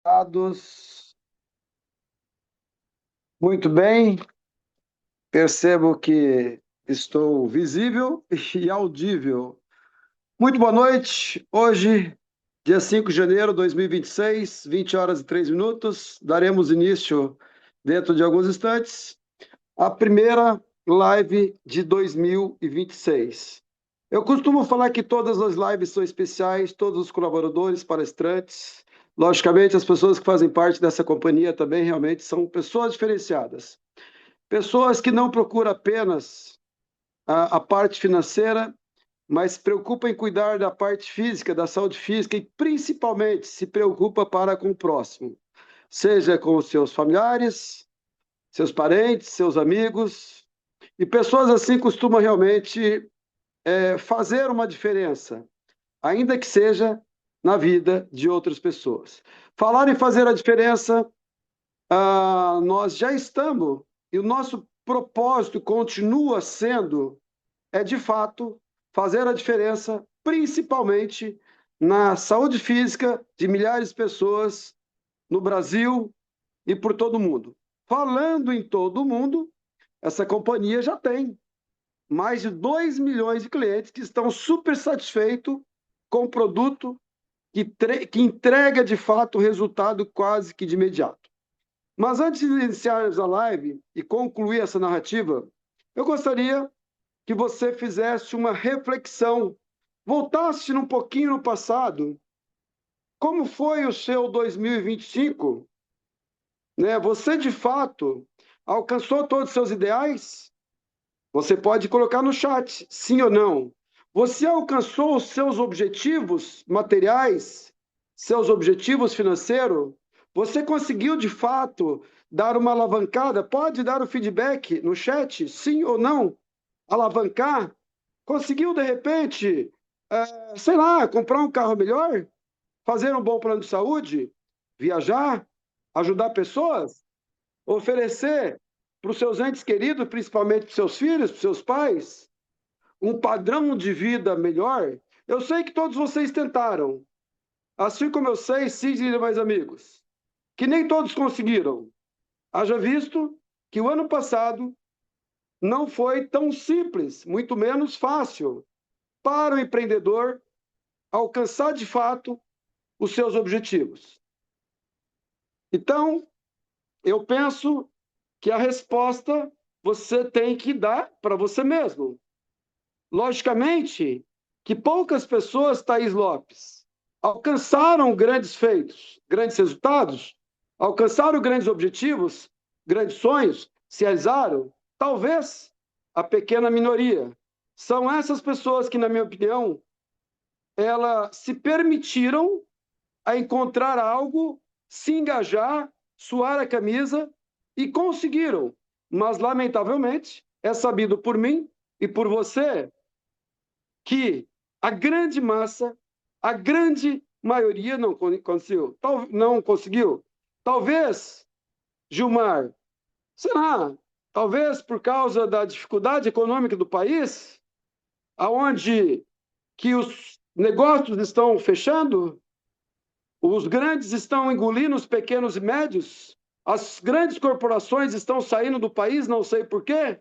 Dados. Muito bem, percebo que estou visível e audível. Muito boa noite. Hoje, dia 5 de janeiro de 2026, 20 horas e 3 minutos, daremos início, dentro de alguns instantes, à primeira live de 2026. Eu costumo falar que todas as lives são especiais, todos os colaboradores, palestrantes, logicamente as pessoas que fazem parte dessa companhia também realmente são pessoas diferenciadas. Pessoas que não procuram apenas a parte financeira, mas se preocupam em cuidar da parte física, da saúde física e principalmente se preocupa para com o próximo, seja com os seus familiares, seus parentes, seus amigos. E pessoas assim costumam realmente fazer uma diferença, ainda que seja na vida de outras pessoas. Falar em fazer a diferença, nós já estamos, e o nosso propósito continua sendo, de fato, fazer a diferença, principalmente na saúde física de milhares de pessoas no Brasil e por todo o mundo. Falando em todo o mundo, essa companhia já tem mais de 2 milhões de clientes que estão super satisfeitos com o produto que entrega de fato o resultado quase que de imediato. Mas antes de iniciarmos a live e concluir essa narrativa, eu gostaria que você fizesse uma reflexão, voltasse um pouquinho no passado. Como foi o seu 2025? Né? Você, de fato, alcançou todos os seus ideais? Você pode colocar no chat, sim ou não. Você alcançou os seus objetivos materiais, seus objetivos financeiros? Você conseguiu, de fato, dar uma alavancada? Pode dar o feedback no chat, sim ou não? Alavancar? Conseguiu, de repente, sei lá, comprar um carro melhor? Fazer um bom plano de saúde? Viajar? Ajudar pessoas? Oferecer para os seus entes queridos, principalmente para os seus filhos, para os seus pais, um padrão de vida melhor? Eu sei que todos vocês tentaram, assim como eu sei, Sidney e mais amigos, que nem todos conseguiram. Haja visto que o ano passado não foi tão simples, muito menos fácil, para o empreendedor alcançar de fato os seus objetivos. Então, eu penso que a resposta você tem que dar para você mesmo. Logicamente que poucas pessoas, Thaís Lopes, alcançaram grandes feitos, grandes resultados, alcançaram grandes objetivos, grandes sonhos, se realizaram. Talvez a pequena minoria. São essas pessoas que, na minha opinião, elas se permitiram a encontrar algo, se engajar, suar a camisa e conseguiram. Mas, lamentavelmente, é sabido por mim e por você que a grande massa, a grande maioria não conseguiu. Não conseguiu. Talvez, Gilmar, sei lá, talvez por causa da dificuldade econômica do país, aonde que os negócios estão fechando, os grandes estão engolindo os pequenos e médios, as grandes corporações estão saindo do país, não sei por quê,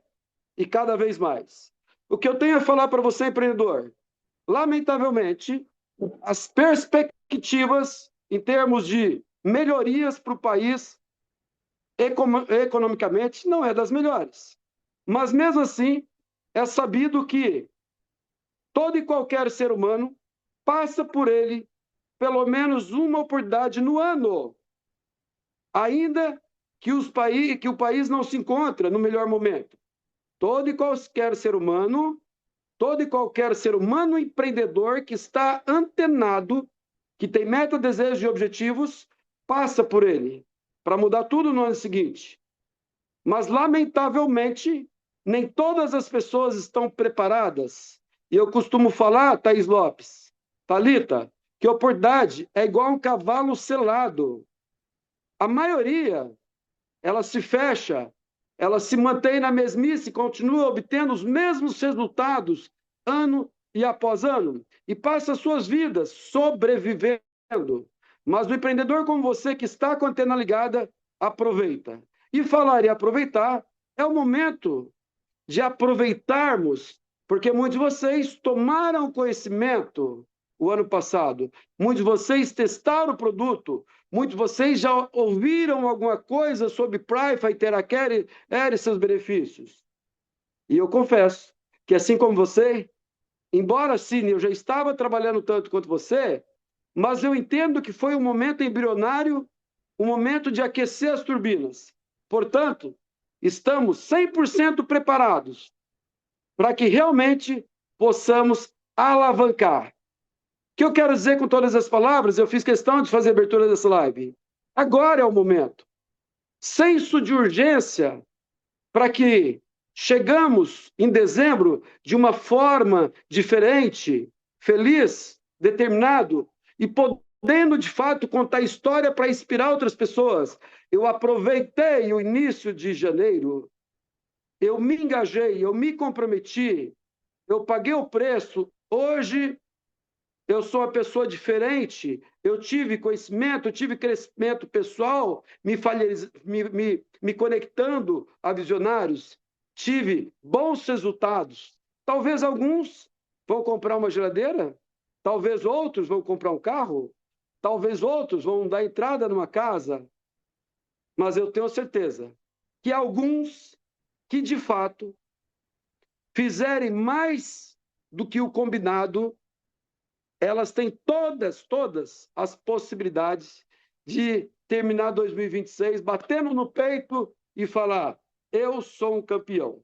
e cada vez mais. O que eu tenho a falar para você, empreendedor, lamentavelmente, as perspectivas em termos de melhorias para o país economicamente não é das melhores. Mas mesmo assim, é sabido que todo e qualquer ser humano passa por ele pelo menos uma oportunidade no ano, ainda que o país não se encontra no melhor momento. Todo e qualquer ser humano, todo e qualquer ser humano empreendedor que está antenado, que tem meta, desejos e objetivos, passa por ele para mudar tudo no ano seguinte. Mas, lamentavelmente, nem todas as pessoas estão preparadas. E eu costumo falar, Thaís Lopes, Thalita, que a oportunidade é igual a um cavalo selado. A maioria, ela se fecha, ela se mantém na mesmice, continua obtendo os mesmos resultados ano e após ano, e passa suas vidas sobrevivendo. Mas o empreendedor como você que está com a antena ligada, aproveita. E falar e aproveitar é o momento de aproveitarmos, porque muitos de vocês tomaram conhecimento o ano passado, muitos de vocês testaram o produto, muitos de vocês já ouviram alguma coisa sobre Prifa e Teracare e seus benefícios. E eu confesso que, assim como você, embora, Cine, eu já estava trabalhando tanto quanto você, mas eu entendo que foi um momento embrionário, um momento de aquecer as turbinas. Portanto, estamos 100% preparados para que realmente possamos alavancar. O que eu quero dizer com todas as palavras? Eu fiz questão de fazer a abertura dessa live. Agora é o momento. Senso de urgência para que chegamos em dezembro de uma forma diferente, feliz, determinado e podendo de fato contar história para inspirar outras pessoas. Eu aproveitei o início de janeiro, eu me engajei, eu me comprometi, eu paguei o preço. Hoje eu sou uma pessoa diferente, eu tive conhecimento, eu tive crescimento pessoal, me conectando a visionários, tive bons resultados. Talvez alguns vão comprar uma geladeira, talvez outros vão comprar um carro, talvez outros vão dar entrada numa casa, mas eu tenho certeza que alguns que, de fato, fizerem mais do que o combinado, elas têm todas as possibilidades de terminar 2026 batendo no peito e falar: eu sou um campeão.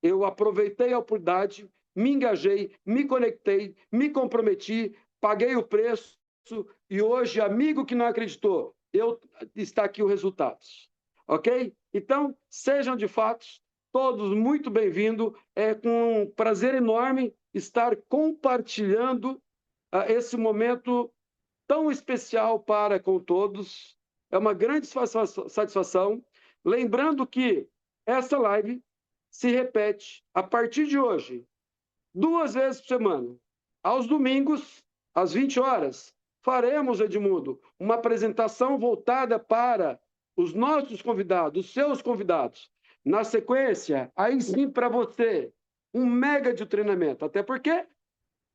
Eu aproveitei a oportunidade, me engajei, me conectei, me comprometi, paguei o preço e hoje, amigo que não acreditou, está aqui o resultado. Ok? Então, sejam de fato todos muito bem-vindos. É com um prazer enorme estar compartilhando esse momento tão especial para com todos. É uma grande satisfação. Lembrando que essa live se repete a partir de hoje, 2 vezes por semana. Aos domingos, às 20 horas, faremos, Edmundo, uma apresentação voltada para os nossos convidados, os seus convidados. Na sequência, aí sim para você, um mega de treinamento. Até porque,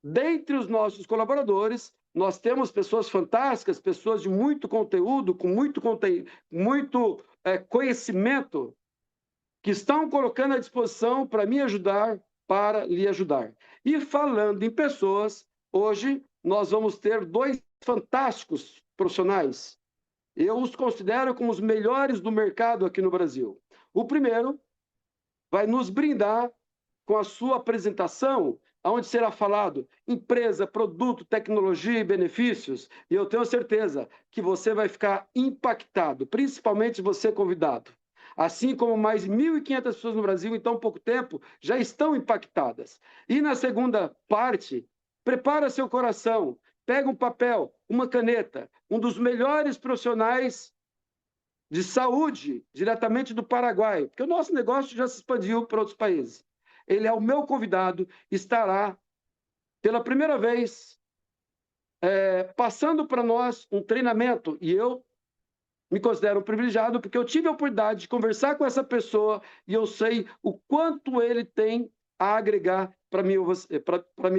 dentre os nossos colaboradores, nós temos pessoas fantásticas, pessoas de muito conteúdo, com muito conhecimento, que estão colocando à disposição para me ajudar, para lhe ajudar. E falando em pessoas, hoje nós vamos ter 2 fantásticos profissionais. Eu os considero como os melhores do mercado aqui no Brasil. O primeiro vai nos brindar com a sua apresentação, onde será falado empresa, produto, tecnologia e benefícios, e eu tenho certeza que você vai ficar impactado, principalmente você convidado. Assim como mais 1.500 pessoas no Brasil em tão pouco tempo já estão impactadas. E na segunda parte, prepara seu coração, pega um papel, uma caneta, um dos melhores profissionais de saúde diretamente do Paraguai, porque o nosso negócio já se expandiu para outros países. Ele é o meu convidado, estará pela primeira vez passando para nós um treinamento, e eu me considero um privilegiado porque eu tive a oportunidade de conversar com essa pessoa e eu sei o quanto ele tem a agregar para mim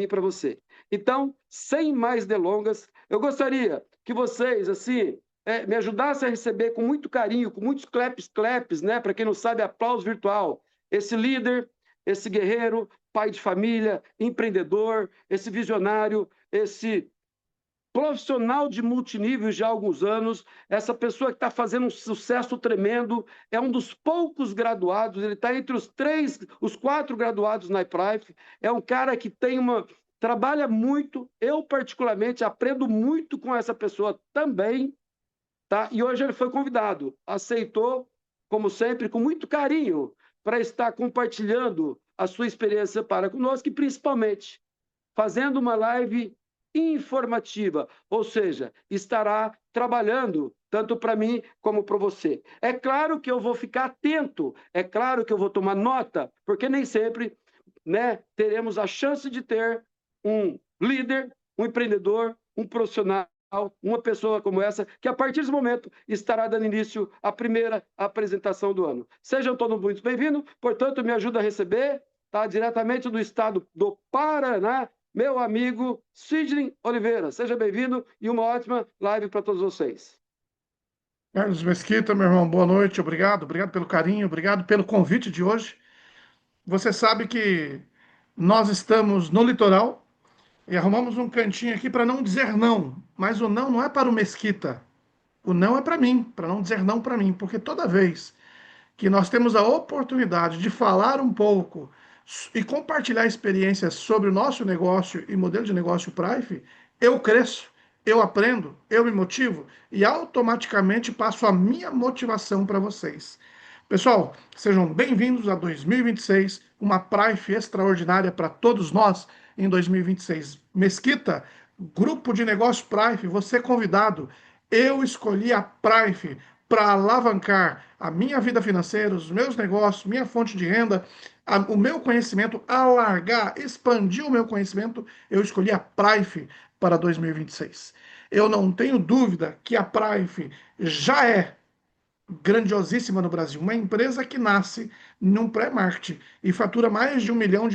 e para você. Então, sem mais delongas, eu gostaria que vocês, assim, me ajudassem a receber com muito carinho, com muitos claps, né? Para quem não sabe, aplauso virtual. Esse líder, esse guerreiro, pai de família, empreendedor, esse visionário, esse profissional de multinível já há alguns anos, essa pessoa que está fazendo um sucesso tremendo, é um dos poucos graduados, ele está entre os 4 graduados na iPrife, é um cara que trabalha muito, eu particularmente aprendo muito com essa pessoa também, tá? E hoje ele foi convidado, aceitou, como sempre, com muito carinho, para estar compartilhando a sua experiência para conosco e principalmente fazendo uma live informativa, ou seja, estará trabalhando tanto para mim como para você. É claro que eu vou ficar atento, é claro que eu vou tomar nota, porque nem sempre, né, teremos a chance de ter um líder, um empreendedor, um profissional uma pessoa como essa, que a partir desse momento estará dando início à primeira apresentação do ano. Sejam todos muito bem-vindos, portanto, me ajuda a receber, tá, diretamente do estado do Paraná, meu amigo Sidney Oliveira. Seja bem-vindo e uma ótima live para todos vocês. Carlos Mesquita, meu irmão, boa noite, obrigado pelo carinho, obrigado pelo convite de hoje. Você sabe que nós estamos no litoral e arrumamos um cantinho aqui para não dizer não, mas o não é para o Mesquita, o não é para mim, para não dizer não para mim, porque toda vez que nós temos a oportunidade de falar um pouco e compartilhar experiências sobre o nosso negócio e modelo de negócio Prife, eu cresço, eu aprendo, eu me motivo e automaticamente passo a minha motivação para vocês. Pessoal, sejam bem-vindos a 2026, uma Prife extraordinária para todos nós em 2026. Mesquita, grupo de negócio Prife, você convidado. Eu escolhi a Prife para alavancar a minha vida financeira, os meus negócios, minha fonte de renda, o meu conhecimento, alargar, expandir o meu conhecimento, eu escolhi a Prife para 2026. Eu não tenho dúvida que a Prife já é grandiosíssima no Brasil, uma empresa que nasce num pré-marketing e fatura mais de US$ 1 milhão,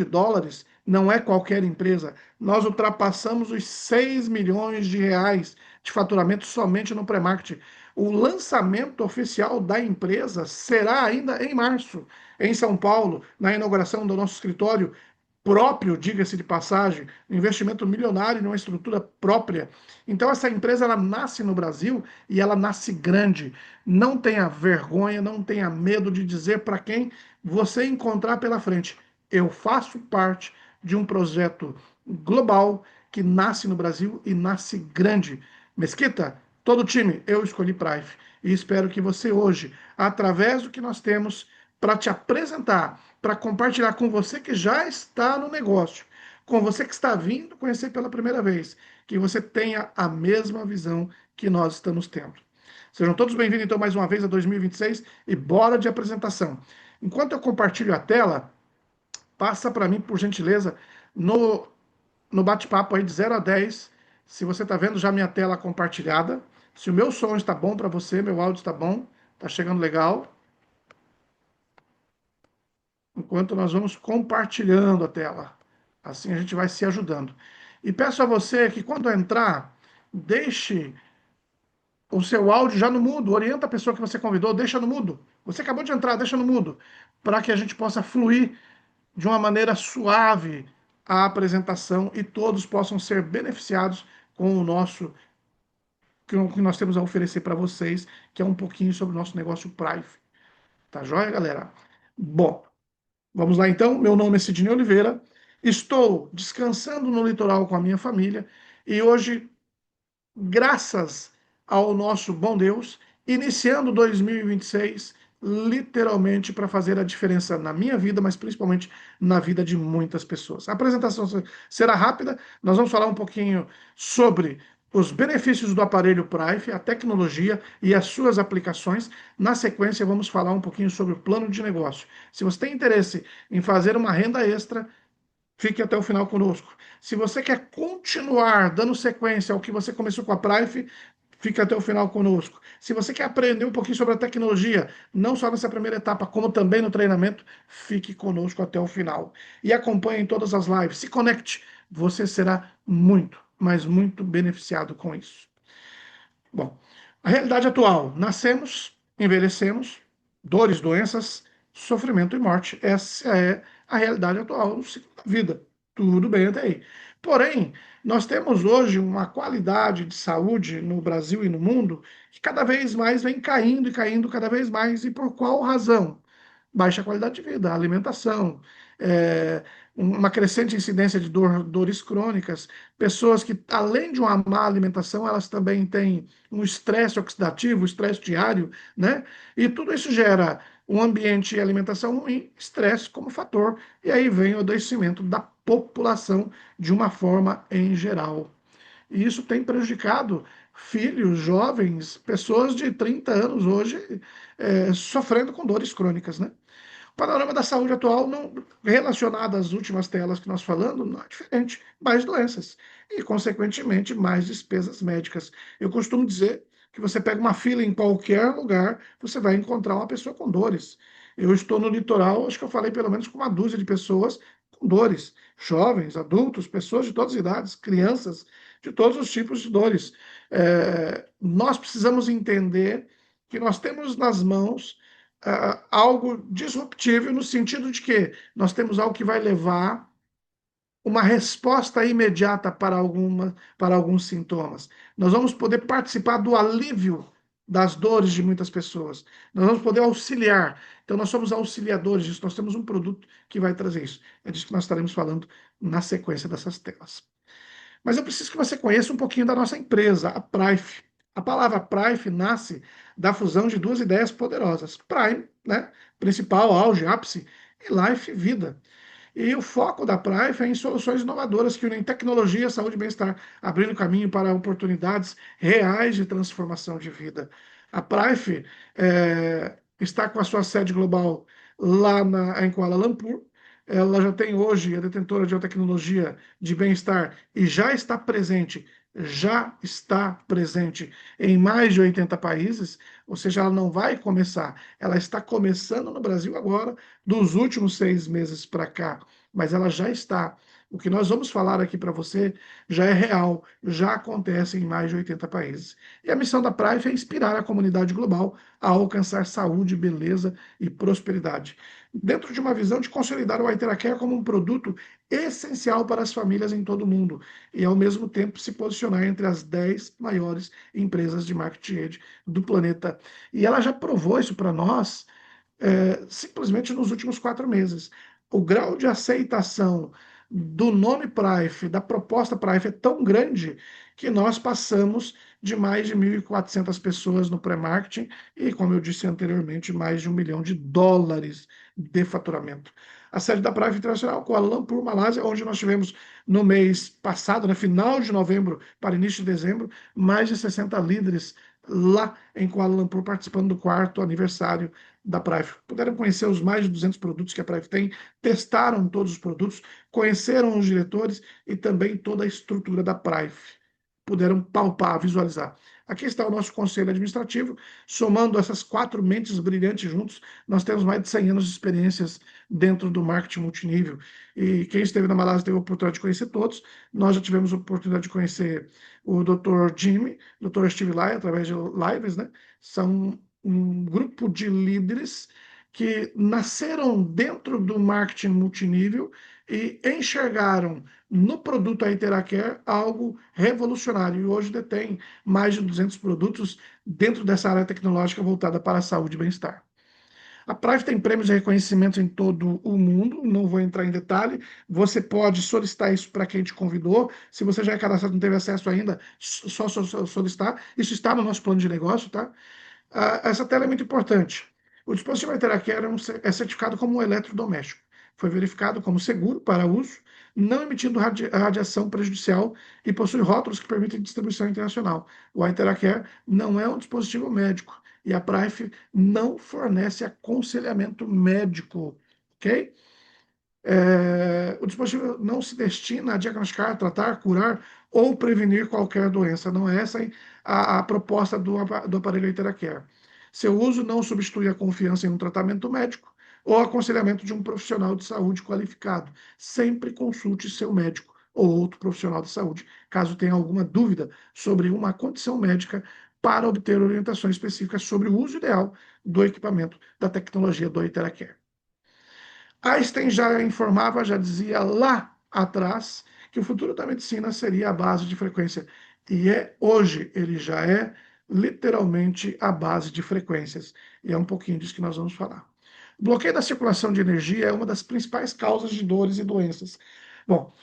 não é qualquer empresa. Nós ultrapassamos os 6 milhões de reais de faturamento somente no pré-marketing. O lançamento oficial da empresa será ainda em março, em São Paulo, na inauguração do nosso escritório próprio, diga-se de passagem, um investimento milionário numa estrutura própria. Então essa empresa ela nasce no Brasil e ela nasce grande. Não tenha vergonha, não tenha medo de dizer para quem você encontrar pela frente. Eu faço parte de um projeto global que nasce no Brasil e nasce grande. Mesquita, todo o time, eu escolhi Prife e espero que você hoje, através do que nós temos para te apresentar, para compartilhar com você que já está no negócio, com você que está vindo conhecer pela primeira vez, que você tenha a mesma visão que nós estamos tendo. Sejam todos bem-vindos, então, mais uma vez a 2026 e bora de apresentação. Enquanto eu compartilho a tela, passa para mim, por gentileza, no, no bate-papo aí de 0 a 10, se você está vendo já minha tela compartilhada, se o meu som está bom para você, meu áudio está bom, está chegando legal. Enquanto nós vamos compartilhando a tela. Assim a gente vai se ajudando. E peço a você que quando entrar, deixe o seu áudio já no mudo, orienta a pessoa que você convidou, deixa no mudo. Você acabou de entrar, deixa no mudo, para que a gente possa fluir de uma maneira suave a apresentação e todos possam ser beneficiados com o nosso que nós temos a oferecer para vocês, que é um pouquinho sobre o nosso negócio Prive. Tá joia, galera? Bom, vamos lá então. Meu nome é Sidney Oliveira. Estou descansando no litoral com a minha família e hoje, graças ao nosso bom Deus, iniciando 2026 literalmente para fazer a diferença na minha vida, mas principalmente na vida de muitas pessoas. A apresentação será rápida, nós vamos falar um pouquinho sobre os benefícios do aparelho Prive, a tecnologia e as suas aplicações. Na sequência, vamos falar um pouquinho sobre o plano de negócio. Se você tem interesse em fazer uma renda extra, fique até o final conosco. Se você quer continuar dando sequência ao que você começou com a Prive, fique até o final conosco. Se você quer aprender um pouquinho sobre a tecnologia, não só nessa primeira etapa, como também no treinamento, fique conosco até o final. E acompanhe todas as lives. Se conecte, você será muito, mas muito beneficiado com isso. Bom, a realidade atual: nascemos, envelhecemos, dores, doenças, sofrimento e morte. Essa é a realidade atual no ciclo da vida. Tudo bem até aí. Porém, nós temos hoje uma qualidade de saúde no Brasil e no mundo que cada vez mais vem caindo e caindo cada vez mais. E por qual razão? Baixa qualidade de vida, alimentação, é, uma crescente incidência de dores crônicas, pessoas que, além de uma má alimentação, elas também têm um estresse oxidativo, estresse diário, né? E tudo isso gera um ambiente e alimentação ruim, estresse como fator, e aí vem o adoecimento da população de uma forma em geral. E isso tem prejudicado filhos, jovens, pessoas de 30 anos hoje, sofrendo com dores crônicas, né? panorama da saúde atual, não, relacionado às últimas telas que nós falamos, não é diferente. Mais doenças e, consequentemente, mais despesas médicas. Eu costumo dizer que você pega uma fila em qualquer lugar, você vai encontrar uma pessoa com dores. Eu estou no litoral, acho que eu falei pelo menos com uma dúzia de pessoas com dores. Jovens, adultos, pessoas de todas as idades, crianças, de todos os tipos de dores. Nós precisamos entender que nós temos nas mãos algo disruptivo no sentido de que nós temos algo que vai levar uma resposta imediata para alguns sintomas. Nós vamos poder participar do alívio das dores de muitas pessoas. Nós vamos poder auxiliar. Então, nós somos auxiliadores disso. Nós temos um produto que vai trazer isso. É disso que nós estaremos falando na sequência dessas telas. Mas eu preciso que você conheça um pouquinho da nossa empresa, a Prife. A palavra Prife nasce da fusão de duas ideias poderosas. Prime, né? Principal, auge, ápice, e Life, vida. E o foco da Prife é em soluções inovadoras que unem tecnologia, saúde e bem-estar, abrindo caminho para oportunidades reais de transformação de vida. A Prife está com a sua sede global em Kuala Lumpur. Ela já tem hoje, é detentora de uma tecnologia de bem-estar e já está presente em mais de 80 países, ou seja, ela não vai começar, ela está começando no Brasil agora, dos últimos 6 meses para cá, mas ela já está. O que nós vamos falar aqui para você já é real, já acontece em mais de 80 países. E a missão da Prive é inspirar a comunidade global a alcançar saúde, beleza e prosperidade, dentro de uma visão de consolidar o Aiteracare como um produto essencial para as famílias em todo o mundo e, ao mesmo tempo, se posicionar entre as 10 maiores empresas de marketing do planeta. E ela já provou isso para nós simplesmente nos últimos 4 meses. O grau de aceitação do nome Prife, da proposta Prife, é tão grande que nós passamos de mais de 1.400 pessoas no pré-marketing e, como eu disse anteriormente, mais de US$ 1 milhão de faturamento. A sede da Prife Internacional, Kuala Lumpur, Malásia, onde nós tivemos no mês passado, no final de novembro para início de dezembro, mais de 60 líderes lá em Kuala Lumpur participando do 4º aniversário da Prife. Puderam conhecer os mais de 200 produtos que a Prife tem, testaram todos os produtos, conheceram os diretores e também toda a estrutura da Prife. Puderam palpar, visualizar. Aqui está o nosso conselho administrativo. Somando essas 4 mentes brilhantes juntos, nós temos mais de 100 anos de experiências dentro do marketing multinível. E quem esteve na Malásia teve a oportunidade de conhecer todos. Nós já tivemos a oportunidade de conhecer o Dr. Jimmy, Dr. Steve Lai, através de lives, né? São um grupo de líderes que nasceram dentro do marketing multinível e enxergaram no produto a Interacare algo revolucionário. E hoje detém mais de 200 produtos dentro dessa área tecnológica voltada para a saúde e bem-estar. A Prive tem prêmios e reconhecimentos em todo o mundo, não vou entrar em detalhe. Você pode solicitar isso para quem te convidou. Se você já é cadastrado e não teve acesso ainda, só solicitar. Isso está no nosso plano de negócio, tá? Essa tela é muito importante. O dispositivo Interacare é certificado como um eletrodoméstico. Foi verificado como seguro para uso, não emitindo radiação prejudicial e possui rótulos que permitem distribuição internacional. O Interacare não é um dispositivo médico e a Prife não fornece aconselhamento médico, ok? O dispositivo não se destina a diagnosticar, tratar, curar ou prevenir qualquer doença. Não é essa a proposta do aparelho Interacare. Seu uso não substitui a confiança em um tratamento médico ou aconselhamento de um profissional de saúde qualificado. Sempre consulte seu médico ou outro profissional de saúde, caso tenha alguma dúvida sobre uma condição médica, para obter orientações específicas sobre o uso ideal do equipamento da tecnologia do Interacare. Einstein já informava, já dizia lá atrás, que o futuro da medicina seria a base de frequência. E hoje, ele já é literalmente a base de frequências. E é um pouquinho disso que nós vamos falar. O bloqueio da circulação de energia é uma das principais causas de dores e doenças. Bom,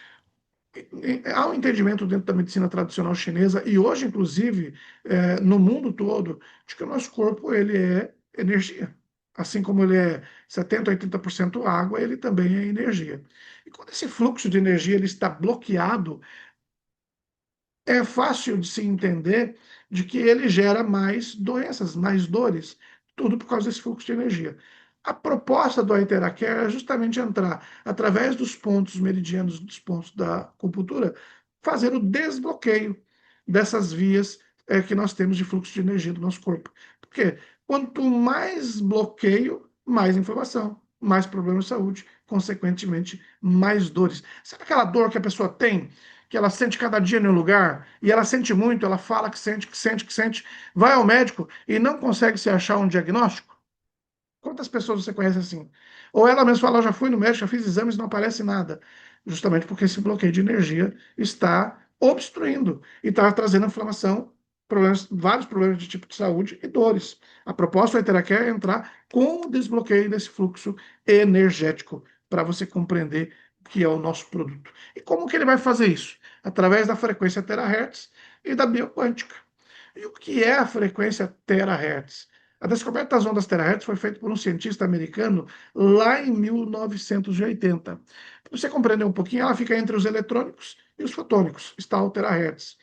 há um entendimento dentro da medicina tradicional chinesa, e hoje, inclusive, no mundo todo, de que o nosso corpo ele é energia. Assim como ele é 70%, 80% água, ele também é energia. E quando esse fluxo de energia ele está bloqueado, é fácil de se entender de que ele gera mais doenças, mais dores, tudo por causa desse fluxo de energia. A proposta do Iteracare é justamente entrar através dos pontos meridianos, dos pontos da acupuntura, fazer o desbloqueio dessas vias que nós temos de fluxo de energia do nosso corpo. Porque quanto mais bloqueio, mais inflamação, mais problemas de saúde, consequentemente, mais dores. Sabe aquela dor que a pessoa tem, que ela sente cada dia em um lugar, e ela sente muito, ela fala que sente, que sente, que sente, vai ao médico e não consegue se achar um diagnóstico? Quantas pessoas você conhece assim? Ou ela mesma fala, eu já fui no médico, já fiz exames, não aparece nada. Justamente porque esse bloqueio de energia está obstruindo e está trazendo inflamação, problemas, vários problemas de tipo de saúde e dores. A proposta da Interacare é entrar com o desbloqueio desse fluxo energético para você compreender o que é o nosso produto. E como que ele vai fazer isso? Através da frequência terahertz e da bioquântica. E o que é a frequência terahertz? A descoberta das ondas terahertz foi feita por um cientista americano lá em 1980. Para você compreender um pouquinho, ela fica entre os eletrônicos e os fotônicos, está o terahertz.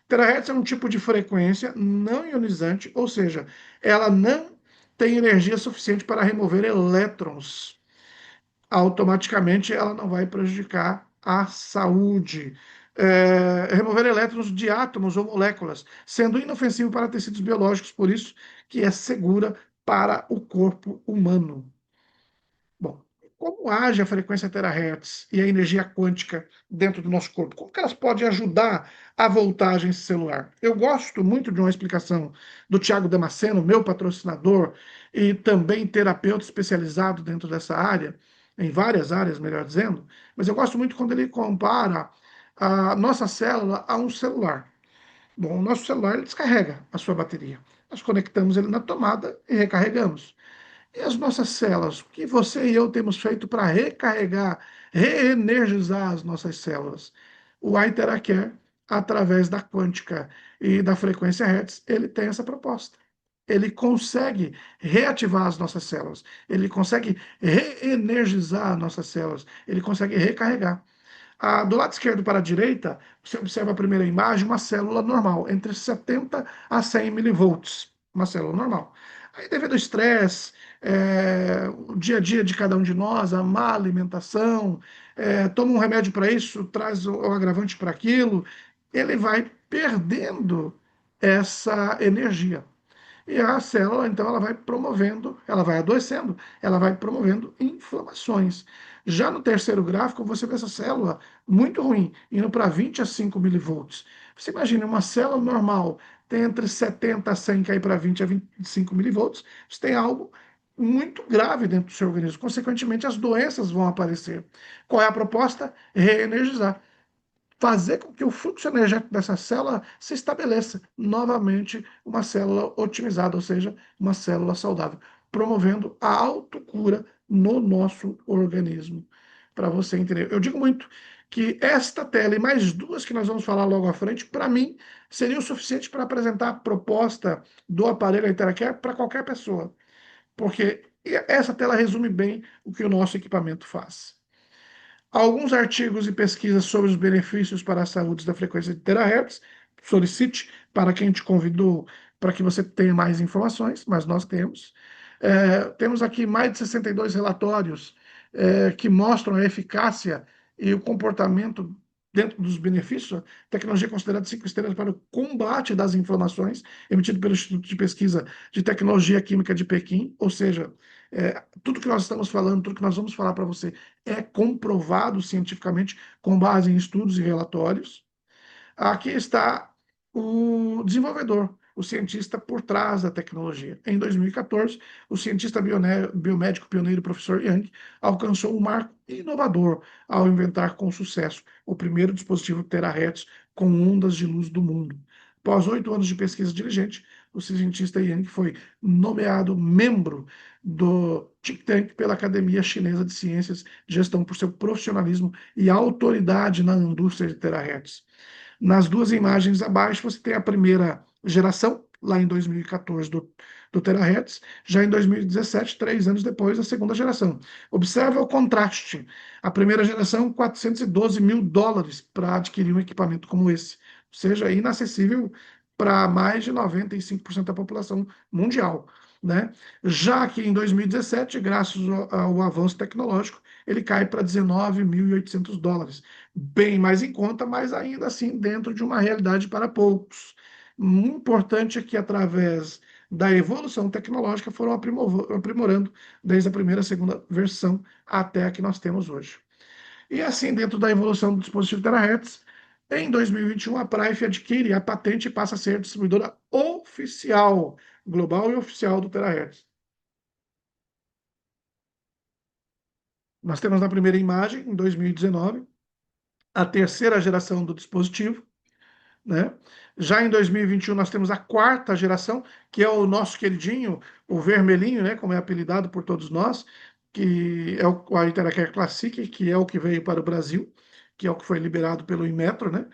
Terahertz é um tipo de frequência não ionizante, ou seja, ela não tem energia suficiente para remover elétrons. Automaticamente ela não vai prejudicar a saúde. Remover elétrons de átomos ou moléculas, sendo inofensivo para tecidos biológicos, por isso que é segura para o corpo humano. Bom, como age a frequência terahertz e a energia quântica dentro do nosso corpo? Como que elas podem ajudar a voltagem celular? Eu gosto muito de uma explicação do Tiago Damasceno, meu patrocinador e também terapeuta especializado dentro dessa área, em várias áreas, melhor dizendo, mas eu gosto muito quando ele compara a nossa célula a um celular. Bom, o nosso celular ele descarrega a sua bateria. Nós conectamos ele na tomada e recarregamos. E as nossas células? O que você e eu temos feito para recarregar, reenergizar as nossas células? O Iteracare, através da quântica e da frequência Hertz, ele tem essa proposta. Ele consegue reativar as nossas células, ele consegue reenergizar as nossas células, ele consegue recarregar. Do lado esquerdo para a direita, você observa a primeira imagem, uma célula normal, entre 70 a 100 milivolts, uma célula normal. Aí, devido ao estresse, o dia a dia de cada um de nós, a má alimentação, toma um remédio para isso, traz o agravante para aquilo, ele vai perdendo essa energia. E a célula, então, ela vai promovendo, ela vai adoecendo, ela vai promovendo inflamações. Já no terceiro gráfico, você vê essa célula muito ruim, indo para 20 a 5 milivolts. Você imagina, uma célula normal tem entre 70 a 100, cair para 20 a 25 milivolts, você tem algo muito grave dentro do seu organismo. Consequentemente, as doenças vão aparecer. Qual é a proposta? Reenergizar, fazer com que o fluxo energético dessa célula se estabeleça novamente uma célula otimizada, ou seja, uma célula saudável, promovendo a autocura no nosso organismo. Para você entender. Eu digo muito que esta tela e mais duas que nós vamos falar logo à frente, para mim, seria o suficiente para apresentar a proposta do aparelho Interacare para qualquer pessoa. Porque essa tela resume bem o que o nosso equipamento faz. Alguns artigos e pesquisas sobre os benefícios para a saúde da frequência de terahertz. Solicite para quem te convidou para que você tenha mais informações, mas nós temos. Temos aqui mais de 62 relatórios que mostram a eficácia e o comportamento dentro dos benefícios. A tecnologia é considerada 5 estrelas para o combate das inflamações, emitido pelo Instituto de Pesquisa de Tecnologia Química de Pequim, ou seja, tudo que nós estamos falando, tudo que nós vamos falar para você é comprovado cientificamente com base em estudos e relatórios. Aqui está o desenvolvedor, o cientista por trás da tecnologia. Em 2014, o cientista biomédico pioneiro professor Yang alcançou um marco inovador ao inventar com sucesso o primeiro dispositivo terahertz com ondas de luz do mundo. Após 8 anos de pesquisa diligente, o cientista Yang foi nomeado membro do think tank pela Academia Chinesa de Ciências de Gestão por seu profissionalismo e autoridade na indústria de terahertz. Nas duas imagens abaixo, você tem a primeira geração, lá em 2014, do Terahertz, já em 2017, 3 anos depois, a segunda geração. Observa o contraste. A primeira geração, 412 mil dólares para adquirir um equipamento como esse, ou seja, inacessível para mais de 95% da população mundial. né? Já que em 2017, graças ao avanço tecnológico, ele cai para US$ 19.800. Bem mais em conta, mas ainda assim dentro de uma realidade para poucos. O importante é que, através da evolução tecnológica, foram aprimorando desde a primeira e segunda versão até a que nós temos hoje. E assim, dentro da evolução do dispositivo Terahertz, em 2021, a Prife adquire a patente e passa a ser distribuidora oficial, global e oficial do Terahertz. Nós temos na primeira imagem, em 2019, a terceira geração do dispositivo, né? Já em 2021 nós temos a quarta geração, que é o nosso queridinho, o vermelhinho, né, como é apelidado por todos nós, que é a Iteracar Classic, que é o que veio para o Brasil, que é o que foi liberado pelo Inmetro, né?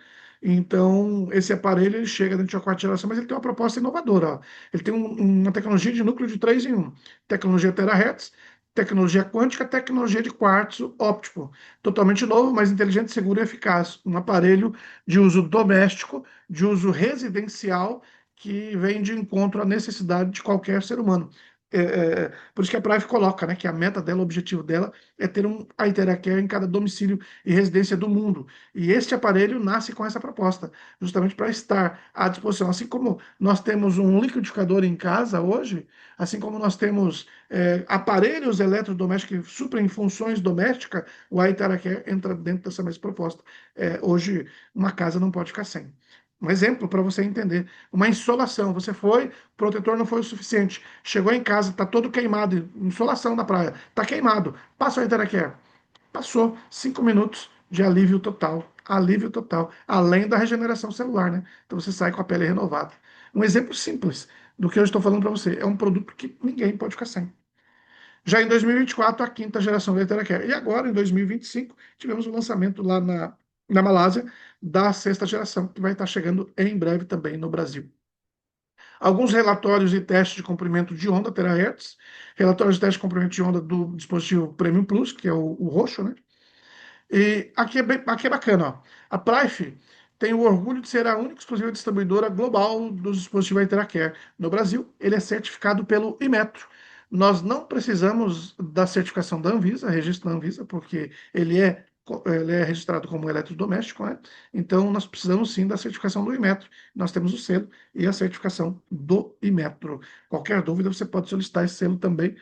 Então, esse aparelho ele chega dentro da quarta geração, mas ele tem uma proposta inovadora. Ó. Ele tem uma tecnologia de núcleo de 3 em 1. Tecnologia terahertz, tecnologia quântica, tecnologia de quartzo óptico. Totalmente novo, mais inteligente, seguro e eficaz. Um aparelho de uso doméstico, de uso residencial, que vem de encontro à necessidade de qualquer ser humano. Por isso que a Prive coloca, né, que a meta dela, o objetivo dela é ter um Iteracare em cada domicílio e residência do mundo. E este aparelho nasce com essa proposta, justamente para estar à disposição. Assim como nós temos um liquidificador em casa hoje, assim como nós temos aparelhos eletrodomésticos que suprem funções domésticas, o Iteracare entra dentro dessa mesma proposta. Hoje, uma casa não pode ficar sem. Um exemplo para você entender. Uma insolação. Você foi, o protetor não foi o suficiente. Chegou em casa, está todo queimado. Insolação na praia. Está queimado. Passa o Iteracare. Passou 5 minutos de alívio total. Alívio total. Além da regeneração celular, né? Então você sai com a pele renovada. Um exemplo simples do que eu estou falando para você. É um produto que ninguém pode ficar sem. Já em 2024, a quinta geração da Iteracare. E agora, em 2025, tivemos o lançamento lá na Malásia da sexta geração, que vai estar chegando em breve também no Brasil. Alguns relatórios e testes de comprimento de onda terahertz, relatórios de teste de comprimento de onda do dispositivo Premium Plus, que é o roxo, né? E aqui é bacana, ó. A Prife tem o orgulho de ser a única exclusiva distribuidora global dos dispositivos Iteracare. No Brasil, ele é certificado pelo Inmetro. Nós não precisamos da certificação da Anvisa, registro da Anvisa, porque ele é registrado como eletrodoméstico, né? Então, nós precisamos sim da certificação do Inmetro. Nós temos o selo e a certificação do Inmetro. Qualquer dúvida, você pode solicitar esse selo também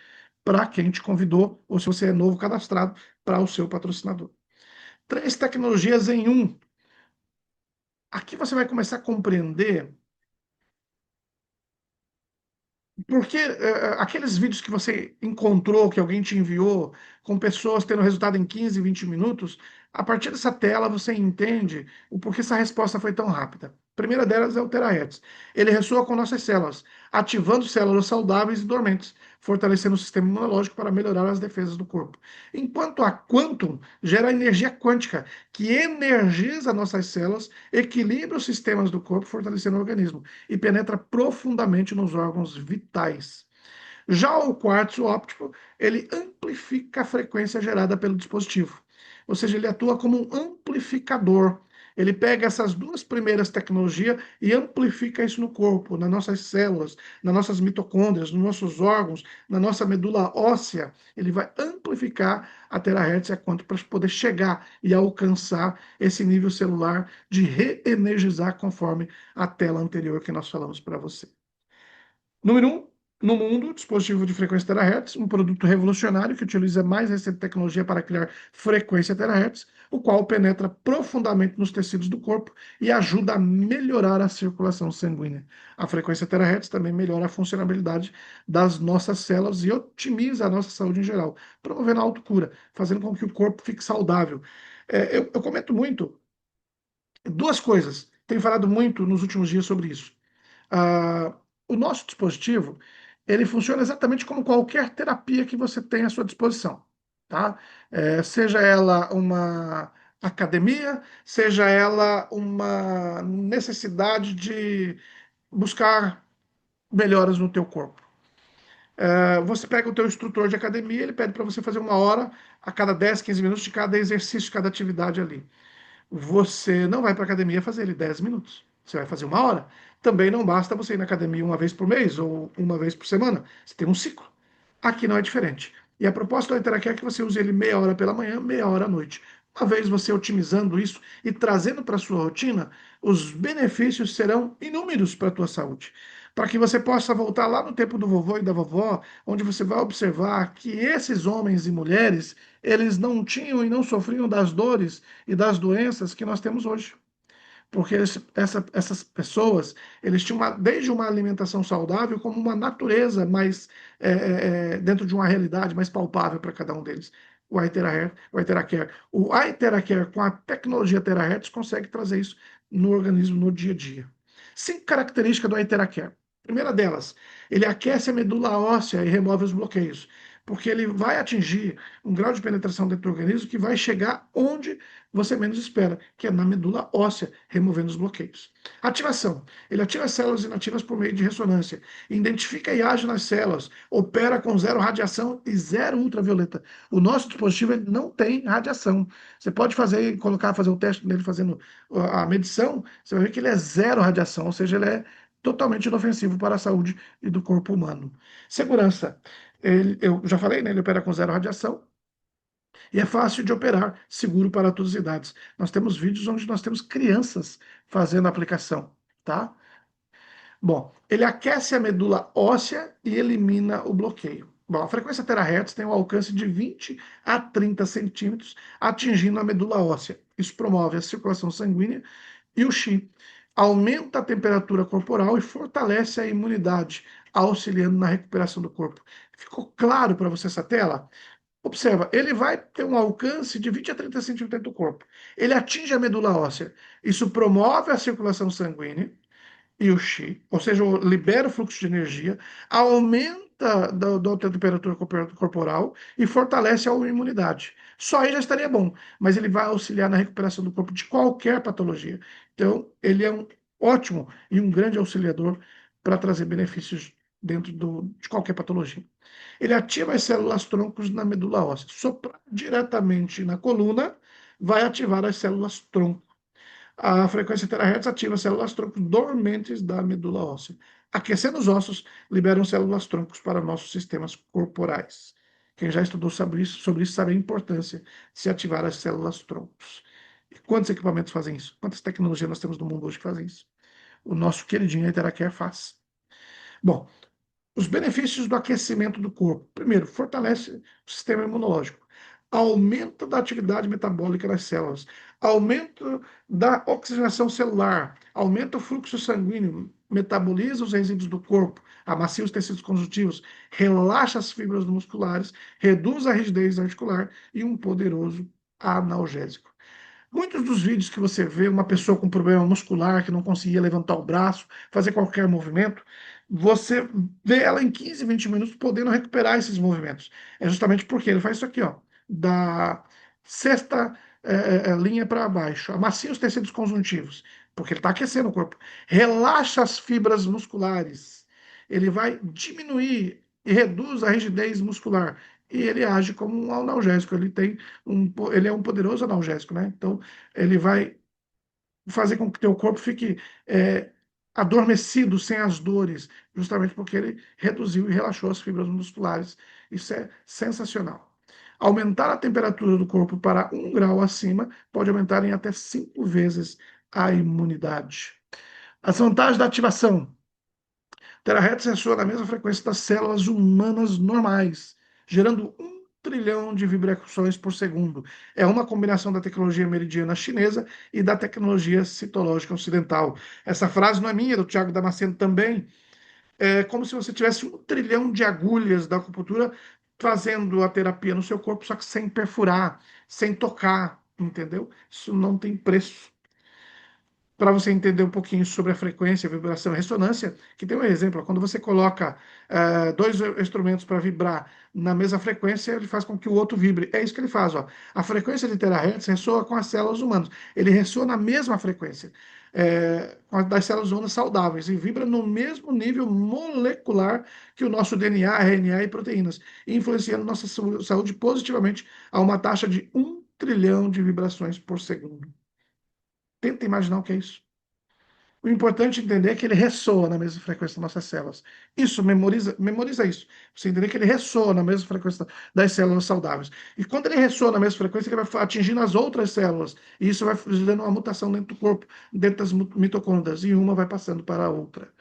para quem te convidou, ou se você é novo cadastrado, para o seu patrocinador. Três tecnologias em um. Aqui você vai começar a compreender porque aqueles vídeos que você encontrou, que alguém te enviou, com pessoas tendo resultado em 15, 20 minutos, a partir dessa tela você entende o porquê essa resposta foi tão rápida. A primeira delas é o terahertz. Ele ressoa com nossas células, ativando células saudáveis e dormentes, fortalecendo o sistema imunológico para melhorar as defesas do corpo. Enquanto a quantum gera energia quântica, que energiza nossas células, equilibra os sistemas do corpo, fortalecendo o organismo e penetra profundamente nos órgãos vitais. Já o quartzo óptico, ele amplifica a frequência gerada pelo dispositivo. Ou seja, ele atua como um amplificador. Ele pega essas duas primeiras tecnologias e amplifica isso no corpo, nas nossas células, nas nossas mitocôndrias, nos nossos órgãos, na nossa medula óssea. Ele vai amplificar a terahertz e a quanto para poder chegar e alcançar esse nível celular de reenergizar conforme a tela anterior que nós falamos para você. Número um, no mundo, dispositivo de frequência terahertz, um produto revolucionário que utiliza a mais recente tecnologia para criar frequência terahertz, o qual penetra profundamente nos tecidos do corpo e ajuda a melhorar a circulação sanguínea. A frequência terahertz também melhora a funcionalidade das nossas células e otimiza a nossa saúde em geral, promovendo a autocura, fazendo com que o corpo fique saudável. Eu comento muito duas coisas, tenho falado muito nos últimos dias sobre isso. Ah, o nosso dispositivo, ele funciona exatamente como qualquer terapia que você tem à sua disposição, tá? Seja ela uma academia, seja ela uma necessidade de buscar melhoras no teu corpo. Você pega o teu instrutor de academia, ele pede para você fazer 1 hora a cada 10, 15 minutos de cada exercício, de cada atividade ali. Você não vai para a academia fazer ele 10 minutos. Você vai fazer 1 hora. Também não basta você ir na academia uma vez por mês ou uma vez por semana. Você tem um ciclo. Aqui não é diferente. E a proposta do Interact é que você use ele meia hora pela manhã, meia hora à noite. Uma vez você otimizando isso e trazendo para a sua rotina, os benefícios serão inúmeros para a tua saúde. Para que você possa voltar lá no tempo do vovô e da vovó, onde você vai observar que esses homens e mulheres, eles não tinham e não sofriam das dores e das doenças que nós temos hoje, porque essas pessoas, eles tinham desde uma alimentação saudável como uma natureza mais dentro de uma realidade mais palpável para cada um deles. O iTeracare com a tecnologia Terahertz consegue trazer isso no organismo no dia a dia. 5 características do iTeracare. Primeira delas, ele aquece a medula óssea e remove os bloqueios, porque ele vai atingir um grau de penetração dentro do organismo que vai chegar onde você menos espera, que é na medula óssea, removendo os bloqueios. Ativação. Ele ativa as células inativas por meio de ressonância, identifica e age nas células, opera com zero radiação e zero ultravioleta. O nosso dispositivo ele não tem radiação. Você pode fazer o teste nele fazendo a medição, você vai ver que ele é zero radiação, ou seja, ele é totalmente inofensivo para a saúde e do corpo humano. Segurança. Eu já falei, né? Ele opera com zero radiação, e é fácil de operar, seguro para todas as idades. Nós temos vídeos onde nós temos crianças fazendo a aplicação, tá? Bom, ele aquece a medula óssea e elimina o bloqueio. Bom, a frequência terahertz tem um alcance de 20 a 30 centímetros, atingindo a medula óssea. Isso promove a circulação sanguínea e o Qi. Aumenta a temperatura corporal e fortalece a imunidade, auxiliando na recuperação do corpo. Ficou claro para você essa tela? Observa, ele vai ter um alcance de 20 a 30 centímetros dentro do corpo. Ele atinge a medula óssea. Isso promove a circulação sanguínea e o Qi, ou seja, libera o fluxo de energia, aumenta da temperatura corporal e fortalece a imunidade. Só aí já estaria bom, mas ele vai auxiliar na recuperação do corpo de qualquer patologia. Então, ele é um ótimo e um grande auxiliador para trazer benefícios dentro de qualquer patologia. Ele ativa as células troncos na medula óssea. Soprar diretamente na coluna vai ativar as células tronco. A frequência terahertz ativa as células troncos dormentes da medula óssea. Aquecendo os ossos, liberam células troncos para nossos sistemas corporais. Quem já estudou sobre isso sabe a importância de se ativar as células troncos. E quantos equipamentos fazem isso? Quantas tecnologias nós temos no mundo hoje que fazem isso? O nosso queridinho Iteracare faz. Bom, os benefícios do aquecimento do corpo. Primeiro, fortalece o sistema imunológico, aumento da atividade metabólica das células, aumento da oxigenação celular, aumenta o fluxo sanguíneo, metaboliza os resíduos do corpo, amacia os tecidos conjuntivos, relaxa as fibras musculares, reduz a rigidez articular e um poderoso analgésico. Muitos dos vídeos que você vê uma pessoa com problema muscular que não conseguia levantar o braço, fazer qualquer movimento, você vê ela em 15, 20 minutos podendo recuperar esses movimentos. É justamente porque ele faz isso aqui, ó, da sexta linha para baixo, amacia os tecidos conjuntivos, porque ele está aquecendo o corpo, relaxa as fibras musculares, ele vai diminuir e reduz a rigidez muscular e ele age como um analgésico. Ele é um poderoso analgésico, né? Então, ele vai fazer com que teu corpo fique adormecido, sem as dores, justamente porque ele reduziu e relaxou as fibras musculares. Isso é sensacional. Aumentar a temperatura do corpo para 1 grau acima pode aumentar em até 5 vezes a imunidade. As vantagens da ativação. Terahertz ressoa na mesma frequência das células humanas normais, gerando 1 trilhão de vibrações por segundo. É uma combinação da tecnologia meridiana chinesa e da tecnologia citológica ocidental. Essa frase não é minha, é do Tiago Damasceno também. É como se você tivesse 1 trilhão de agulhas da acupuntura fazendo a terapia no seu corpo, só que sem perfurar, sem tocar, entendeu? Isso não tem preço. Para você entender um pouquinho sobre a frequência, vibração e ressonância, que tem um exemplo, quando você coloca dois instrumentos para vibrar na mesma frequência, ele faz com que o outro vibre. É isso que ele faz, ó. A frequência de terahertz ressoa com as células humanas. Ele ressoa na mesma frequência com as das células humanas saudáveis e vibra no mesmo nível molecular que o nosso DNA, RNA e proteínas, influenciando nossa saúde positivamente a uma taxa de 1 trilhão de vibrações por segundo. Tenta imaginar o que é isso. O importante é entender que ele ressoa na mesma frequência das nossas células. Isso, memoriza isso. Você entender que ele ressoa na mesma frequência das células saudáveis. E quando ele ressoa na mesma frequência, ele vai atingindo as outras células. E isso vai gerando uma mutação dentro do corpo, dentro das mitocôndrias. E uma vai passando para a outra.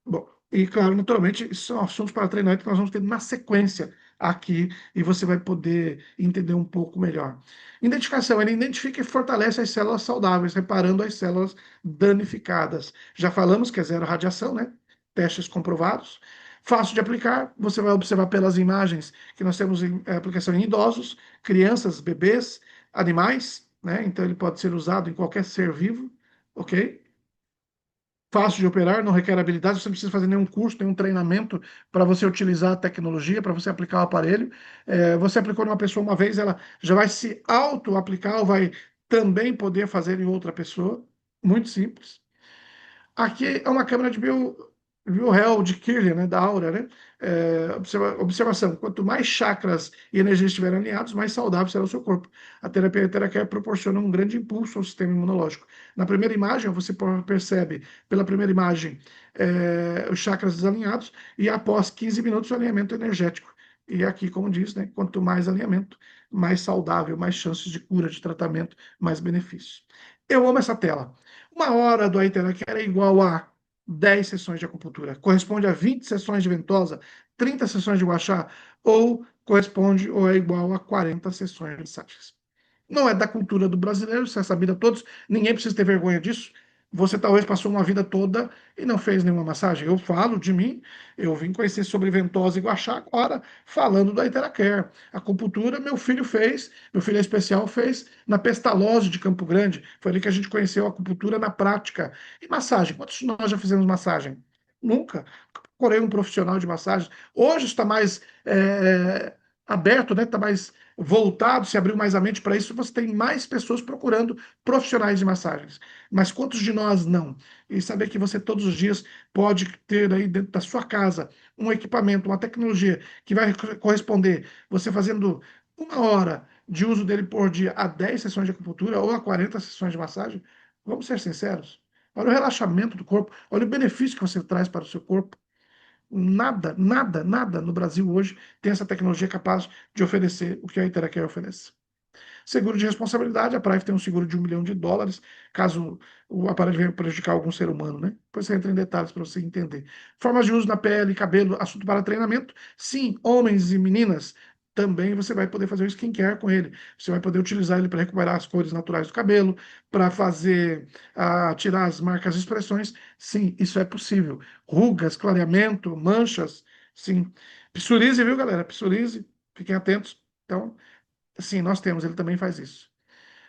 Bom, e claro, naturalmente, isso são assuntos para treinamento que nós vamos ter na sequência aqui e você vai poder entender um pouco melhor. Identificação, ele identifica e fortalece as células saudáveis, reparando as células danificadas. Já falamos que é zero radiação, né? Testes comprovados. Fácil de aplicar, você vai observar pelas imagens que nós temos em aplicação em idosos, crianças, bebês, animais, né? Então ele pode ser usado em qualquer ser vivo, ok? Fácil de operar, não requer habilidade, você não precisa fazer nenhum curso, nenhum treinamento para você utilizar a tecnologia, para você aplicar o aparelho. Você aplicou numa pessoa uma vez, ela já vai se auto-aplicar ou vai também poder fazer em outra pessoa. Muito simples. Aqui é uma câmera de Wilhelm de Kirlian, né, da Aura, né? Observação: quanto mais chakras e energias estiverem alinhados, mais saudável será o seu corpo. A terapia Theracare proporciona um grande impulso ao sistema imunológico. Na primeira imagem, você percebe, pela primeira imagem, os chakras desalinhados e após 15 minutos o alinhamento energético. E aqui, como diz, né, quanto mais alinhamento, mais saudável, mais chances de cura, de tratamento, mais benefícios. Eu amo essa tela. Uma hora do Aiteracare é igual a 10 sessões de acupuntura. Corresponde a 20 sessões de ventosa, 30 sessões de guachá, ou corresponde ou é igual a 40 sessões de massagens. Não é da cultura do brasileiro, isso é sabido a todos, ninguém precisa ter vergonha disso. Você talvez passou uma vida toda e não fez nenhuma massagem. Eu falo de mim, eu vim conhecer sobre ventosa e guachá agora, falando da Iteracare. A acupuntura, meu filho fez, meu filho é especial, fez na Pestalozzi de Campo Grande. Foi ali que a gente conheceu a acupuntura na prática. E massagem, quantos de nós já fizemos massagem? Nunca. Procurei um profissional de massagem. Hoje está mais aberto, né? Está mais voltado, se abriu mais a mente para isso, você tem mais pessoas procurando profissionais de massagens. Mas quantos de nós não? E saber que você todos os dias pode ter aí dentro da sua casa um equipamento, uma tecnologia que vai corresponder, você fazendo uma hora de uso dele por dia a 10 sessões de acupuntura ou a 40 sessões de massagem, vamos ser sinceros. Olha o relaxamento do corpo, olha o benefício que você traz para o seu corpo. Nada, nada, nada no Brasil hoje tem essa tecnologia capaz de oferecer o que a Iteracare oferece. Seguro de responsabilidade, a Praive tem um seguro de US$ 1 milhão, caso o aparelho venha prejudicar algum ser humano, né? Depois você entra em detalhes para você entender. Formas de uso na pele, cabelo, assunto para treinamento. Sim, homens e meninas, também você vai poder fazer o skincare com ele. Você vai poder utilizar ele para recuperar as cores naturais do cabelo, para fazer, tirar as marcas e expressões. Sim, isso é possível. Rugas, clareamento, manchas, sim. Psoríase, viu, galera? Psoríase, fiquem atentos. Então, sim, nós temos, ele também faz isso.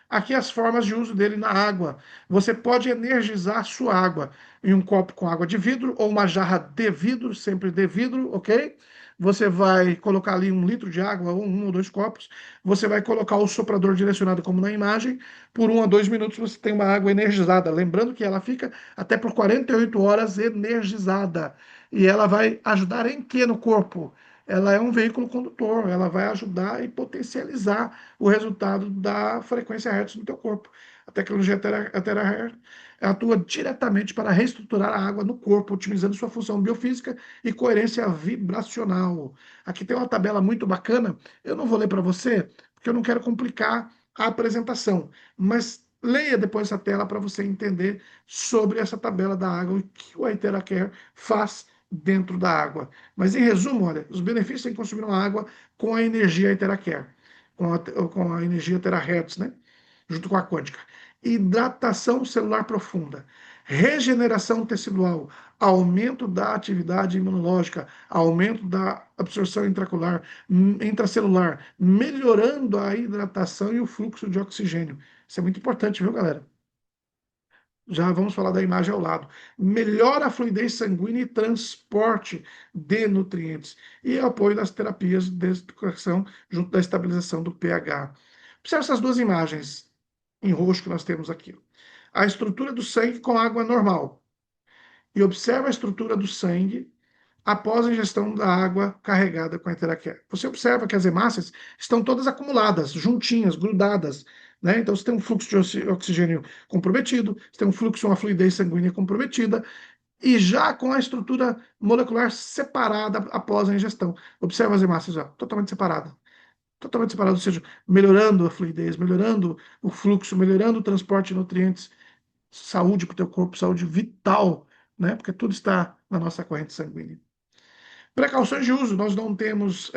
Aqui as formas de uso dele na água. Você pode energizar a sua água em um copo com água de vidro ou uma jarra de vidro, sempre de vidro, ok? Você vai colocar ali 1 litro de água, ou 1 ou 2 copos. Você vai colocar o soprador direcionado, como na imagem. Por 1 a 2 minutos você tem uma água energizada. Lembrando que ela fica até por 48 horas energizada. E ela vai ajudar em quê no corpo? Ela é um veículo condutor, ela vai ajudar e potencializar o resultado da frequência Hertz no teu corpo. A tecnologia Terahertz atua diretamente para reestruturar a água no corpo, otimizando sua função biofísica e coerência vibracional. Aqui tem uma tabela muito bacana, eu não vou ler para você, porque eu não quero complicar a apresentação, mas leia depois essa tela para você entender sobre essa tabela da água e o que o Iteracare faz dentro da água. Mas, em resumo, olha, os benefícios em consumir uma água com a energia Iteracare, com a energia Terahertz, né? Junto com a quântica. Hidratação celular profunda, regeneração tecidual, aumento da atividade imunológica, aumento da absorção intracelular, melhorando a hidratação e o fluxo de oxigênio. Isso é muito importante, viu, galera? Já vamos falar da imagem ao lado. Melhora a fluidez sanguínea e transporte de nutrientes. E apoio das terapias de desintoxicação junto da estabilização do pH. Observe essas duas imagens em roxo que nós temos aqui. A estrutura do sangue com água normal. E observe a estrutura do sangue após a ingestão da água carregada com a Iteracare. Você observa que as hemácias estão todas acumuladas, juntinhas, grudadas, né? Então, você tem um fluxo de oxigênio comprometido, você tem um fluxo, uma fluidez sanguínea comprometida, e já com a estrutura molecular separada após a ingestão. Observa as hemácias, ó, totalmente separada. Totalmente separado, ou seja, melhorando a fluidez, melhorando o fluxo, melhorando o transporte de nutrientes, saúde para o teu corpo, saúde vital, né? Porque tudo está na nossa corrente sanguínea. Precauções de uso, nós não temos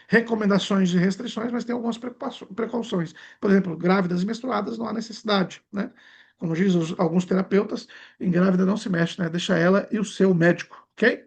recomendações e restrições, mas tem algumas precauções. Por exemplo, grávidas e menstruadas não há necessidade, né? Como diz alguns terapeutas, em grávida não se mexe, né? Deixa ela e o seu médico, ok?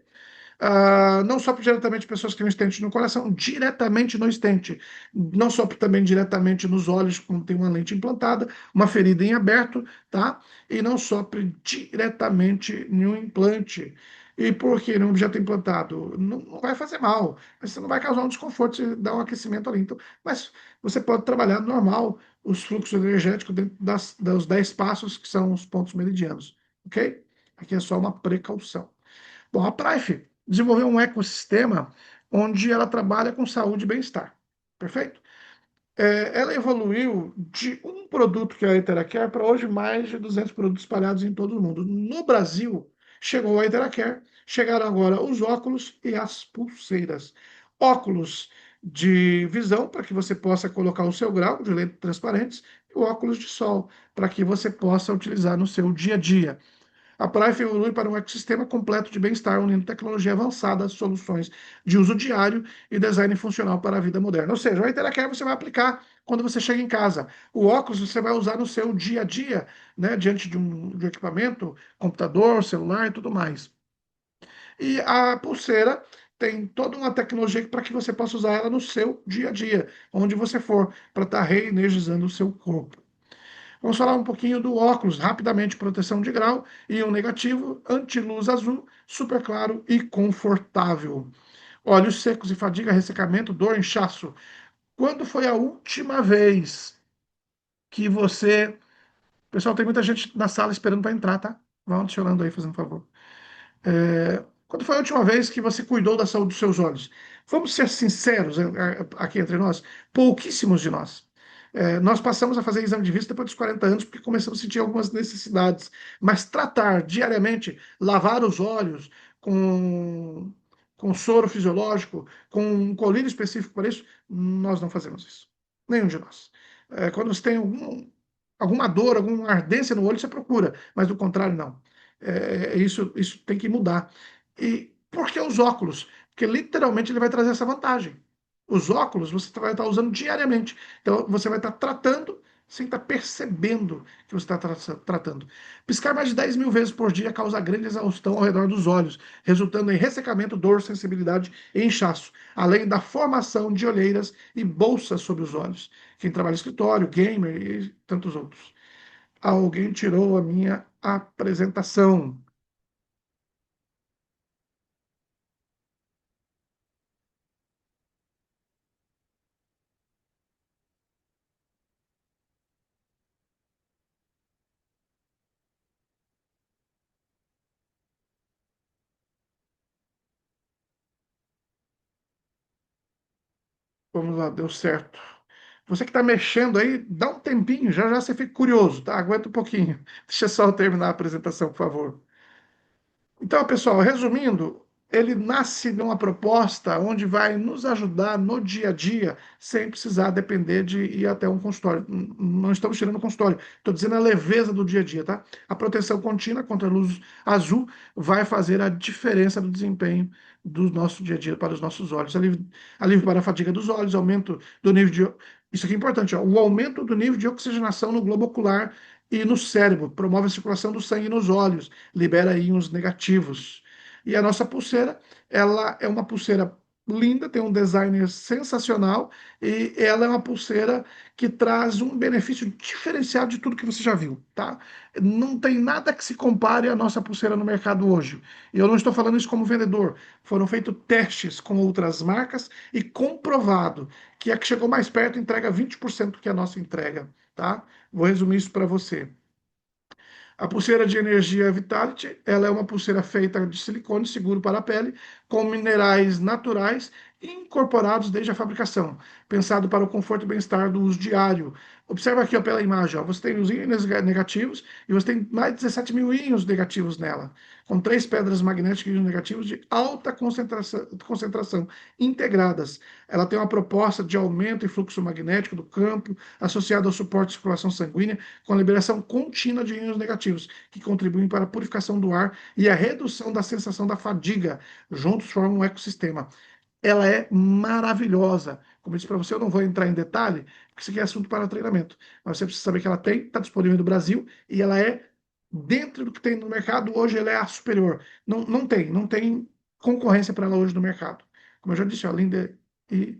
Não só diretamente pessoas que têm um estente no coração, diretamente no estente. Não só também diretamente nos olhos, quando tem uma lente implantada, uma ferida em aberto, tá? E não sopre diretamente em um implante. E por que num objeto implantado? Não vai fazer mal, mas você não vai causar um desconforto se dá um aquecimento ali. Então, mas você pode trabalhar normal os fluxos energéticos dentro dos 10 passos, que são os pontos meridianos, ok? Aqui é só uma precaução. Bom, a Prife desenvolveu um ecossistema onde ela trabalha com saúde e bem-estar. Perfeito? Ela evoluiu de um produto que é a Interacare para hoje mais de 200 produtos espalhados em todo o mundo. No Brasil, chegou a Interacare, chegaram agora os óculos e as pulseiras. Óculos de visão, para que você possa colocar o seu grau de lentes transparentes, e óculos de sol, para que você possa utilizar no seu dia a dia. A Prife evolui para um ecossistema completo de bem-estar, unindo tecnologia avançada, soluções de uso diário e design funcional para a vida moderna. Ou seja, o Interacare você vai aplicar quando você chega em casa. O óculos você vai usar no seu dia a dia, né, diante de um equipamento, computador, celular e tudo mais. E a pulseira tem toda uma tecnologia para que você possa usar ela no seu dia a dia, onde você for, para estar reenergizando o seu corpo. Vamos falar um pouquinho do óculos, rapidamente, proteção de grau, íon negativo, anti-luz azul, super claro e confortável. Olhos secos e fadiga, ressecamento, dor, inchaço. Quando foi a última vez que você... Pessoal, tem muita gente na sala esperando para entrar, tá? Vão adicionando aí, fazendo favor. Quando foi a última vez que você cuidou da saúde dos seus olhos? Vamos ser sinceros aqui entre nós, pouquíssimos de nós. Nós passamos a fazer exame de vista depois dos 40 anos porque começamos a sentir algumas necessidades. Mas tratar diariamente, lavar os olhos com soro fisiológico, com um colírio específico para isso, nós não fazemos isso. Nenhum de nós. Quando você tem alguma dor, alguma ardência no olho, você procura, mas do contrário, não. Isso tem que mudar. E por que os óculos? Porque literalmente ele vai trazer essa vantagem. Os óculos você vai estar usando diariamente. Então você vai estar tratando sem estar percebendo que você está tratando. Piscar mais de 10 mil vezes por dia causa grande exaustão ao redor dos olhos, resultando em ressecamento, dor, sensibilidade e inchaço, além da formação de olheiras e bolsas sobre os olhos. Quem trabalha em escritório, gamer e tantos outros. Alguém tirou a minha apresentação. Vamos lá, deu certo. Você que está mexendo aí, dá um tempinho, já já você fica curioso, tá? Aguenta um pouquinho. Deixa só eu terminar a apresentação, por favor. Então, pessoal, resumindo, ele nasce numa proposta onde vai nos ajudar no dia a dia, sem precisar depender de ir até um consultório. Não estamos tirando o consultório, estou dizendo a leveza do dia a dia, tá? A proteção contínua contra a luz azul vai fazer a diferença do desempenho do nosso dia a dia para os nossos olhos. Alívio para a fadiga dos olhos, aumento do nível de. Isso aqui é importante, ó, o aumento do nível de oxigenação no globo ocular e no cérebro, promove a circulação do sangue nos olhos, libera íons negativos. E a nossa pulseira, ela é uma pulseira linda, tem um design sensacional e ela é uma pulseira que traz um benefício diferenciado de tudo que você já viu, tá? Não tem nada que se compare à nossa pulseira no mercado hoje. E eu não estou falando isso como vendedor. Foram feitos testes com outras marcas e comprovado que a que chegou mais perto entrega 20% que a nossa entrega, tá? Vou resumir isso para você. A pulseira de energia Vitality, ela é uma pulseira feita de silicone seguro para a pele, com minerais naturais incorporados desde a fabricação, pensado para o conforto e bem-estar do uso diário. Observa aqui ó, pela imagem, ó, você tem os íons negativos e você tem mais de 17 mil íons negativos nela, com três pedras magnéticas e íons negativos de alta concentração integradas. Ela tem uma proposta de aumento em fluxo magnético do campo, associado ao suporte de circulação sanguínea, com a liberação contínua de íons negativos, que contribuem para a purificação do ar e a redução da sensação da fadiga. Juntos formam um ecossistema. Ela é maravilhosa. Como eu disse para você, eu não vou entrar em detalhe, porque isso aqui é assunto para treinamento. Mas você precisa saber que ela tem, está disponível no Brasil, e ela é, dentro do que tem no mercado, hoje ela é a superior. Não tem concorrência para ela hoje no mercado. Como eu já disse, ó, linda e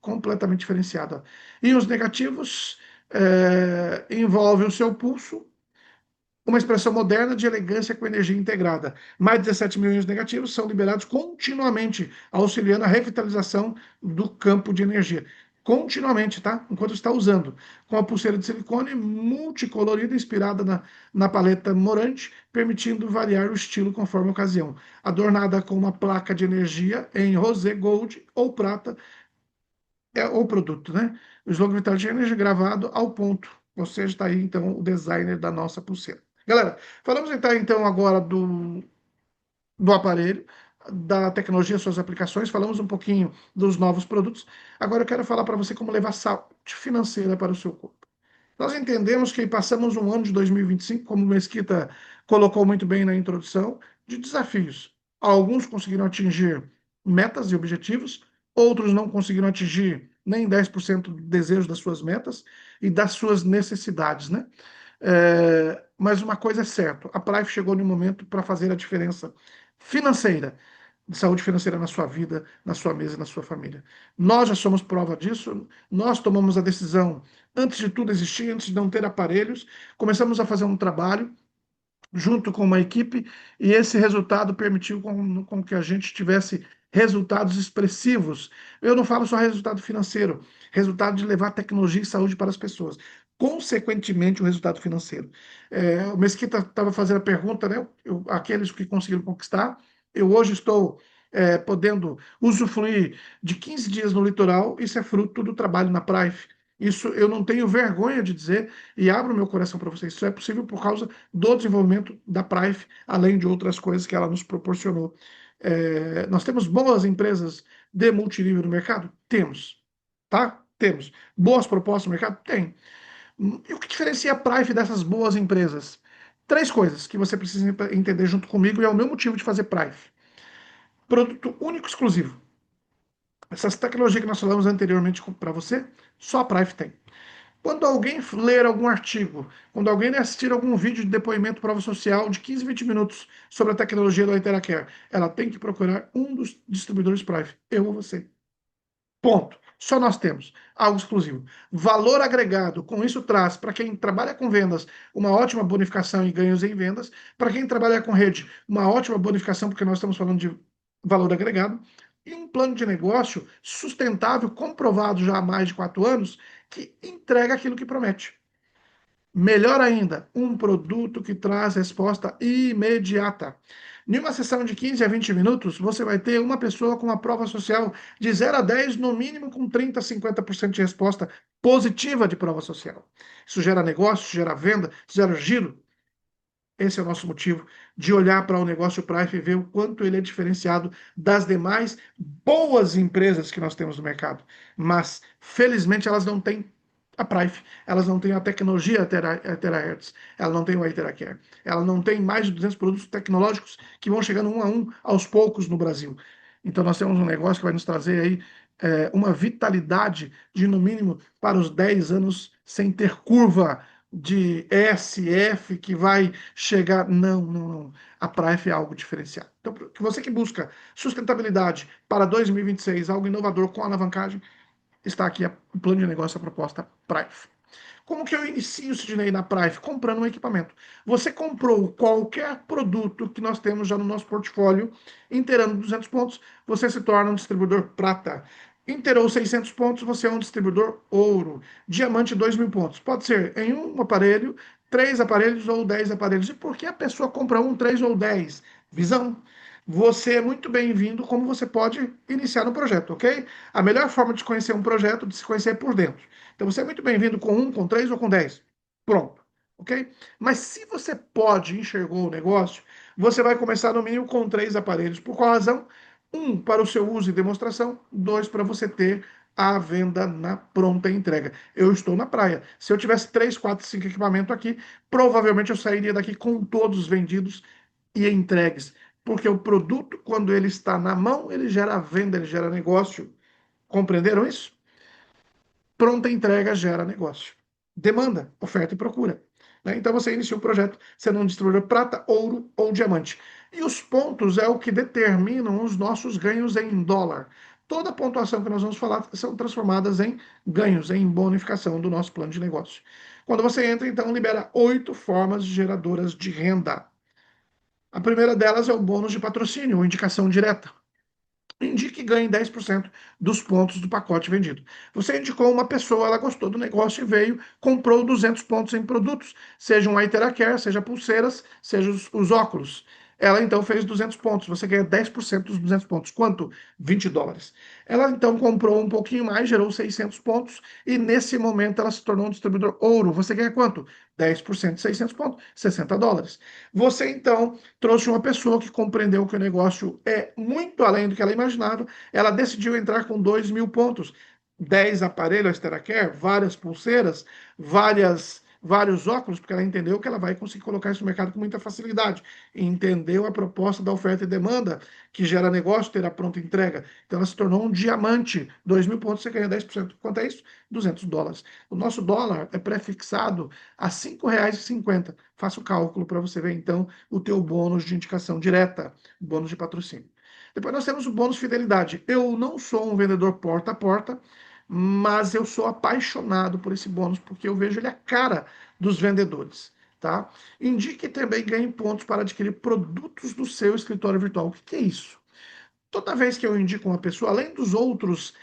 completamente diferenciada. E os negativos envolvem o seu pulso, uma expressão moderna de elegância com energia integrada. Mais de 17 mil íons negativos são liberados continuamente, auxiliando a revitalização do campo de energia. Continuamente, tá? Enquanto está usando. Com a pulseira de silicone multicolorida, inspirada na paleta Morante, permitindo variar o estilo conforme a ocasião. Adornada com uma placa de energia em rosé gold ou prata, é o produto, né? O slogan Vitality Energy gravado ao ponto. Ou seja, está aí então o designer da nossa pulseira. Galera, falamos então agora do aparelho, da tecnologia, suas aplicações, falamos um pouquinho dos novos produtos. Agora eu quero falar para você como levar saúde financeira para o seu corpo. Nós entendemos que passamos um ano de 2025, como o Mesquita colocou muito bem na introdução, de desafios. Alguns conseguiram atingir metas e objetivos, outros não conseguiram atingir nem 10% do desejo das suas metas e das suas necessidades, né? Mas uma coisa é certa, a Prive chegou no momento para fazer a diferença financeira, de saúde financeira na sua vida, na sua mesa e na sua família. Nós já somos prova disso, nós tomamos a decisão antes de tudo existir, antes de não ter aparelhos, começamos a fazer um trabalho junto com uma equipe, e esse resultado permitiu com que a gente tivesse resultados expressivos. Eu não falo só resultado financeiro, resultado de levar tecnologia e saúde para as pessoas. Consequentemente, o resultado financeiro. O Mesquita estava fazendo a pergunta, né? Aqueles que conseguiram conquistar. Eu hoje estou podendo usufruir de 15 dias no litoral, isso é fruto do trabalho na Prife. Isso eu não tenho vergonha de dizer e abro meu coração para vocês. Isso é possível por causa do desenvolvimento da Prife, além de outras coisas que ela nos proporcionou. Nós temos boas empresas de multinível no mercado? Temos. Tá? Temos. Boas propostas no mercado? Tem. E o que diferencia a Prife dessas boas empresas? Três coisas que você precisa entender junto comigo e é o meu motivo de fazer Prife. Produto único e exclusivo. Essas tecnologias que nós falamos anteriormente para você, só a Prife tem. Quando alguém ler algum artigo, quando alguém assistir algum vídeo de depoimento prova social de 15, 20 minutos sobre a tecnologia do Interacare, ela tem que procurar um dos distribuidores Prive, eu ou você. Ponto. Só nós temos algo exclusivo. Valor agregado. Com isso traz para quem trabalha com vendas uma ótima bonificação e ganhos em vendas. Para quem trabalha com rede, uma ótima bonificação, porque nós estamos falando de valor agregado. E um plano de negócio sustentável, comprovado já há mais de 4 anos, que entrega aquilo que promete. Melhor ainda, um produto que traz resposta imediata. Em uma sessão de 15 a 20 minutos, você vai ter uma pessoa com uma prova social de 0 a 10, no mínimo com 30 a 50% de resposta positiva de prova social. Isso gera negócio, gera venda, gera giro. Esse é o nosso motivo de olhar para o negócio Price e ver o quanto ele é diferenciado das demais boas empresas que nós temos no mercado. Mas, felizmente, elas não têm a Price, elas não têm a tecnologia a Terahertz, ela não tem o Iteracare, ela não tem mais de 200 produtos tecnológicos que vão chegando um a um aos poucos no Brasil. Então, nós temos um negócio que vai nos trazer aí uma vitalidade de, no mínimo, para os 10 anos sem ter curva de SF que vai chegar. Não, não, não. A Prife é algo diferenciado. Então, que você que busca sustentabilidade para 2026, algo inovador com alavancagem, está aqui o plano de negócio, a proposta Prife. Como que eu inicio, Sidney, na Prife? Comprando um equipamento. Você comprou qualquer produto que nós temos já no nosso portfólio, inteirando 200 pontos, você se torna um distribuidor prata. Inteirou 600 pontos, você é um distribuidor ouro. Diamante, 2.000 pontos. Pode ser em um aparelho, 3 aparelhos ou 10 aparelhos. E por que a pessoa compra um, 3 ou 10? Visão. você é muito bem-vindo como você pode iniciar no projeto, ok? A melhor forma de conhecer um projeto, de se conhecer é por dentro. Então você é muito bem-vindo com um, com três ou com 10. Pronto, ok? Mas se você pode enxergou o negócio, você vai começar no mínimo com três aparelhos. Por qual razão? Um, para o seu uso e demonstração. Dois, para você ter a venda na pronta entrega. Eu estou na praia. Se eu tivesse 3, 4, 5 equipamentos aqui, provavelmente eu sairia daqui com todos vendidos e entregues. Porque o produto, quando ele está na mão, ele gera venda, ele gera negócio. Compreenderam isso? Pronta entrega gera negócio. Demanda, oferta e procura. Né? Então você inicia um projeto sendo um distribuidor prata, ouro ou diamante. E os pontos é o que determinam os nossos ganhos em dólar. Toda a pontuação que nós vamos falar são transformadas em ganhos, em bonificação do nosso plano de negócio. Quando você entra, então, libera 8 formas geradoras de renda. A primeira delas é o bônus de patrocínio, ou indicação direta. Indique e ganhe 10% dos pontos do pacote vendido. Você indicou uma pessoa, ela gostou do negócio e veio, comprou 200 pontos em produtos, seja um Iteracare, seja pulseiras, seja os óculos. Ela então fez 200 pontos, você ganha 10% dos 200 pontos. Quanto? $20. Ela então comprou um pouquinho mais, gerou 600 pontos, e nesse momento ela se tornou um distribuidor ouro. Você ganha quanto? 10% de 600 pontos, $60. Você então trouxe uma pessoa que compreendeu que o negócio é muito além do que ela imaginava. Ela decidiu entrar com 2.000 pontos, 10 aparelhos Asteracare, várias pulseiras, vários óculos, porque ela entendeu que ela vai conseguir colocar isso no mercado com muita facilidade. Entendeu a proposta da oferta e demanda, que gera negócio, ter a pronta entrega. Então ela se tornou um diamante. 2.000 pontos, você ganha 10%. Quanto é isso? $200. O nosso dólar é pré-fixado a R$ 5,50. Faça o cálculo para você ver, então, o teu bônus de indicação direta, bônus de patrocínio. Depois nós temos o bônus fidelidade. Eu não sou um vendedor porta a porta, mas eu sou apaixonado por esse bônus, porque eu vejo ele a cara dos vendedores. Tá? Indique também ganhe pontos para adquirir produtos do seu escritório virtual. O que é isso? Toda vez que eu indico uma pessoa, além dos outros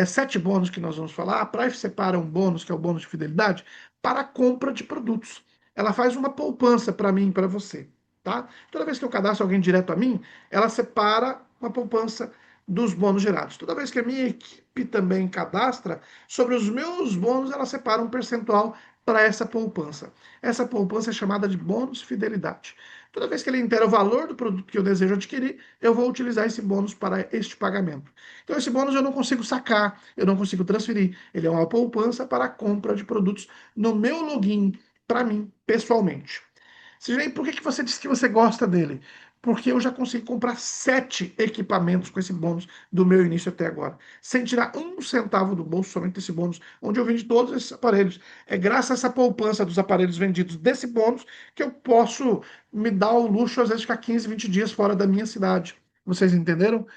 7 bônus que nós vamos falar, a Price separa um bônus, que é o bônus de fidelidade, para a compra de produtos. Ela faz uma poupança para mim e para você. Tá? Toda vez que eu cadastro alguém direto a mim, ela separa uma poupança dos bônus gerados. Toda vez que a minha equipe também cadastra, sobre os meus bônus, ela separa um percentual para essa poupança. Essa poupança é chamada de bônus fidelidade. Toda vez que ele intera o valor do produto que eu desejo adquirir, eu vou utilizar esse bônus para este pagamento. Então, esse bônus eu não consigo sacar, eu não consigo transferir. Ele é uma poupança para a compra de produtos no meu login, para mim, pessoalmente. Sidney, por que você disse que você gosta dele? Porque eu já consegui comprar 7 equipamentos com esse bônus do meu início até agora, sem tirar um centavo do bolso, somente esse bônus, onde eu vendi todos esses aparelhos. É graças a essa poupança dos aparelhos vendidos desse bônus que eu posso me dar o luxo, às vezes, de ficar 15, 20 dias fora da minha cidade. Vocês entenderam?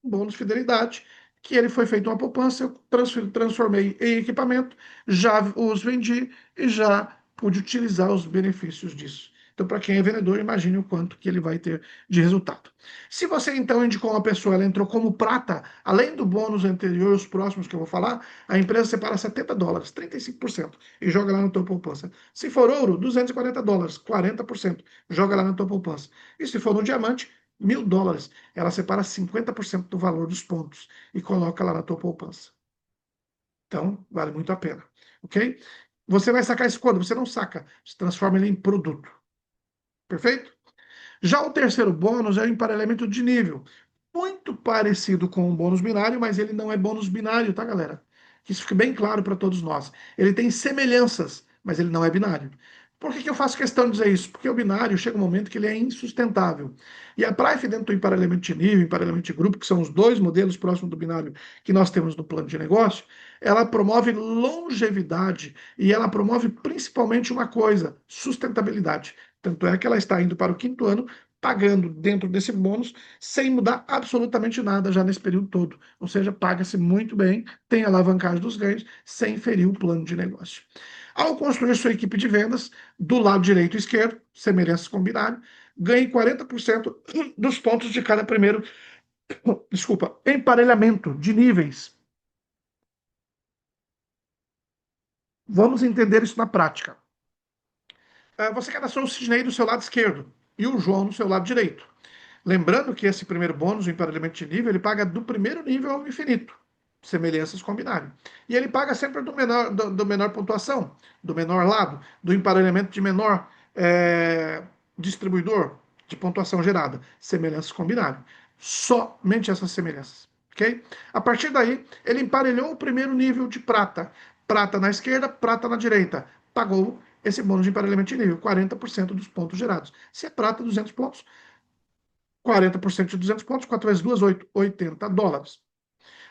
Bônus fidelidade, que ele foi feito uma poupança, eu transformei em equipamento, já os vendi e já pude utilizar os benefícios disso. Então, para quem é vendedor, imagine o quanto que ele vai ter de resultado. Se você então indicou uma pessoa, ela entrou como prata, além do bônus anterior, os próximos que eu vou falar, a empresa separa $70, 35%, e joga lá na tua poupança. Se for ouro, $240, 40%, joga lá na tua poupança. E se for no diamante, $1.000, ela separa 50% do valor dos pontos e coloca lá na tua poupança. Então, vale muito a pena, ok? Você vai sacar isso quando? Você não saca, você transforma ele em produto. Perfeito? Já o terceiro bônus é o emparelhamento de nível. Muito parecido com o bônus binário, mas ele não é bônus binário, tá, galera? Que isso fique bem claro para todos nós. Ele tem semelhanças, mas ele não é binário. Por que eu faço questão de dizer isso? Porque o binário chega um momento que ele é insustentável. E a Price, dentro do emparelhamento de nível, emparelhamento de grupo, que são os dois modelos próximos do binário que nós temos no plano de negócio, ela promove longevidade e ela promove principalmente uma coisa: sustentabilidade. Tanto é que ela está indo para o quinto ano, pagando dentro desse bônus, sem mudar absolutamente nada já nesse período todo. Ou seja, paga-se muito bem, tem alavancagem dos ganhos, sem ferir o plano de negócio. Ao construir sua equipe de vendas, do lado direito e esquerdo, semelhanças com binário, ganhe 40% dos pontos de cada primeiro, desculpa, emparelhamento de níveis. Vamos entender isso na prática. Você cadastrou o Sidney do seu lado esquerdo e o João no seu lado direito. Lembrando que esse primeiro bônus, o emparelhamento de nível, ele paga do primeiro nível ao infinito. Semelhanças com binário. E ele paga sempre do menor pontuação, do menor lado, do emparelhamento de menor distribuidor de pontuação gerada. Semelhanças com binário. Somente essas semelhanças. Ok? A partir daí, ele emparelhou o primeiro nível de prata. Prata na esquerda, prata na direita. Pagou esse bônus de emparelhamento de nível, 40% dos pontos gerados. Se é prata, 200 pontos. 40% de 200 pontos, 4 vezes 2, 8, $80.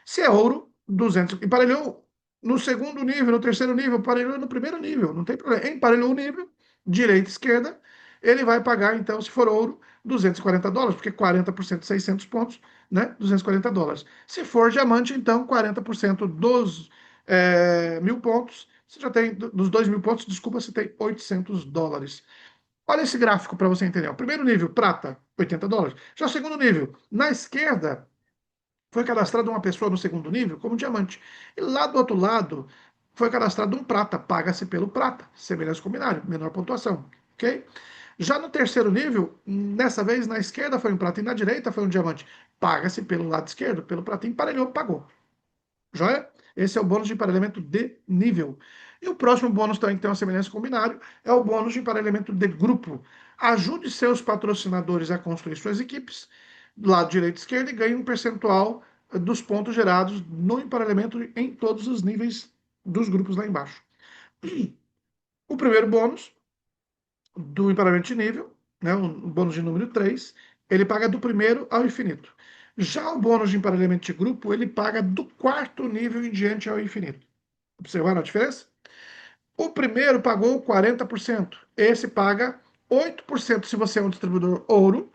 Se é ouro, 200. Emparelhou no segundo nível, no terceiro nível, emparelhou no primeiro nível, não tem problema. Emparelhou o nível, direita, esquerda, ele vai pagar, então, se for ouro, $240, porque 40% de 600 pontos, né? $240. Se for diamante, então, 40% dos 1.000 pontos, você já tem, dos 2.000 pontos, desculpa, você tem $800. Olha esse gráfico para você entender. O primeiro nível, prata, $80. Já o segundo nível, na esquerda, foi cadastrado uma pessoa no segundo nível como diamante. E lá do outro lado, foi cadastrado um prata, paga-se pelo prata, semelhança com binário, menor pontuação. Ok? Já no terceiro nível, nessa vez na esquerda foi um prata e na direita foi um diamante. Paga-se pelo lado esquerdo, pelo prata, emparelhou, pagou. Joia? Esse é o bônus de emparelhamento de nível. E o próximo bônus também que tem uma semelhança com o binário é o bônus de emparelhamento de grupo. Ajude seus patrocinadores a construir suas equipes, do lado direito e esquerdo, e ganhe um percentual dos pontos gerados no emparelhamento em todos os níveis dos grupos lá embaixo. O primeiro bônus do emparelhamento de nível, né, o bônus de número 3, ele paga do primeiro ao infinito. Já o bônus de emparelhamento de grupo, ele paga do quarto nível em diante ao infinito. Observaram a diferença? O primeiro pagou 40%. Esse paga 8% se você é um distribuidor ouro,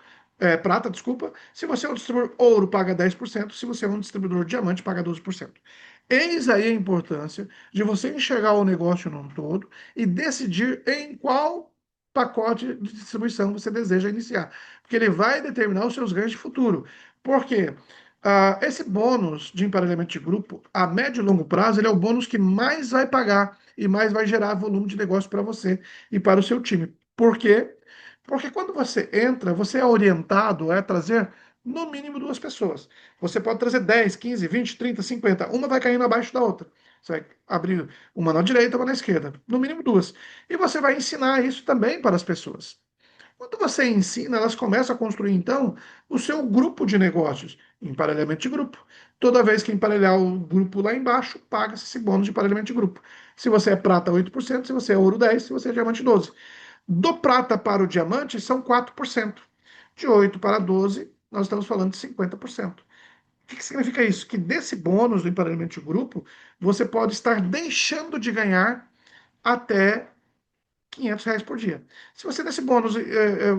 prata, desculpa. Se você é um distribuidor ouro, paga 10%. Se você é um distribuidor diamante, paga 12%. Eis aí a importância de você enxergar o negócio num todo e decidir em qual pacote de distribuição você deseja iniciar. Porque ele vai determinar os seus ganhos de futuro. Por quê? Esse bônus de emparelhamento de grupo, a médio e longo prazo, ele é o bônus que mais vai pagar e mais vai gerar volume de negócio para você e para o seu time. Por quê? Porque quando você entra, você é orientado a trazer no mínimo duas pessoas. Você pode trazer 10, 15, 20, 30, 50. Uma vai caindo abaixo da outra. Você vai abrir uma na direita, uma na esquerda. No mínimo duas. E você vai ensinar isso também para as pessoas. Quando você ensina, elas começam a construir, então, o seu grupo de negócios, emparelhamento de grupo. Toda vez que emparelhar o grupo lá embaixo, paga-se esse bônus de emparelhamento de grupo. Se você é prata, 8%, se você é ouro, 10%, se você é diamante, 12%. Do prata para o diamante, são 4%. De 8 para 12, nós estamos falando de 50%. O que significa isso? Que desse bônus do emparelhamento de grupo, você pode estar deixando de ganhar até R$ 500 por dia. Se você desse bônus,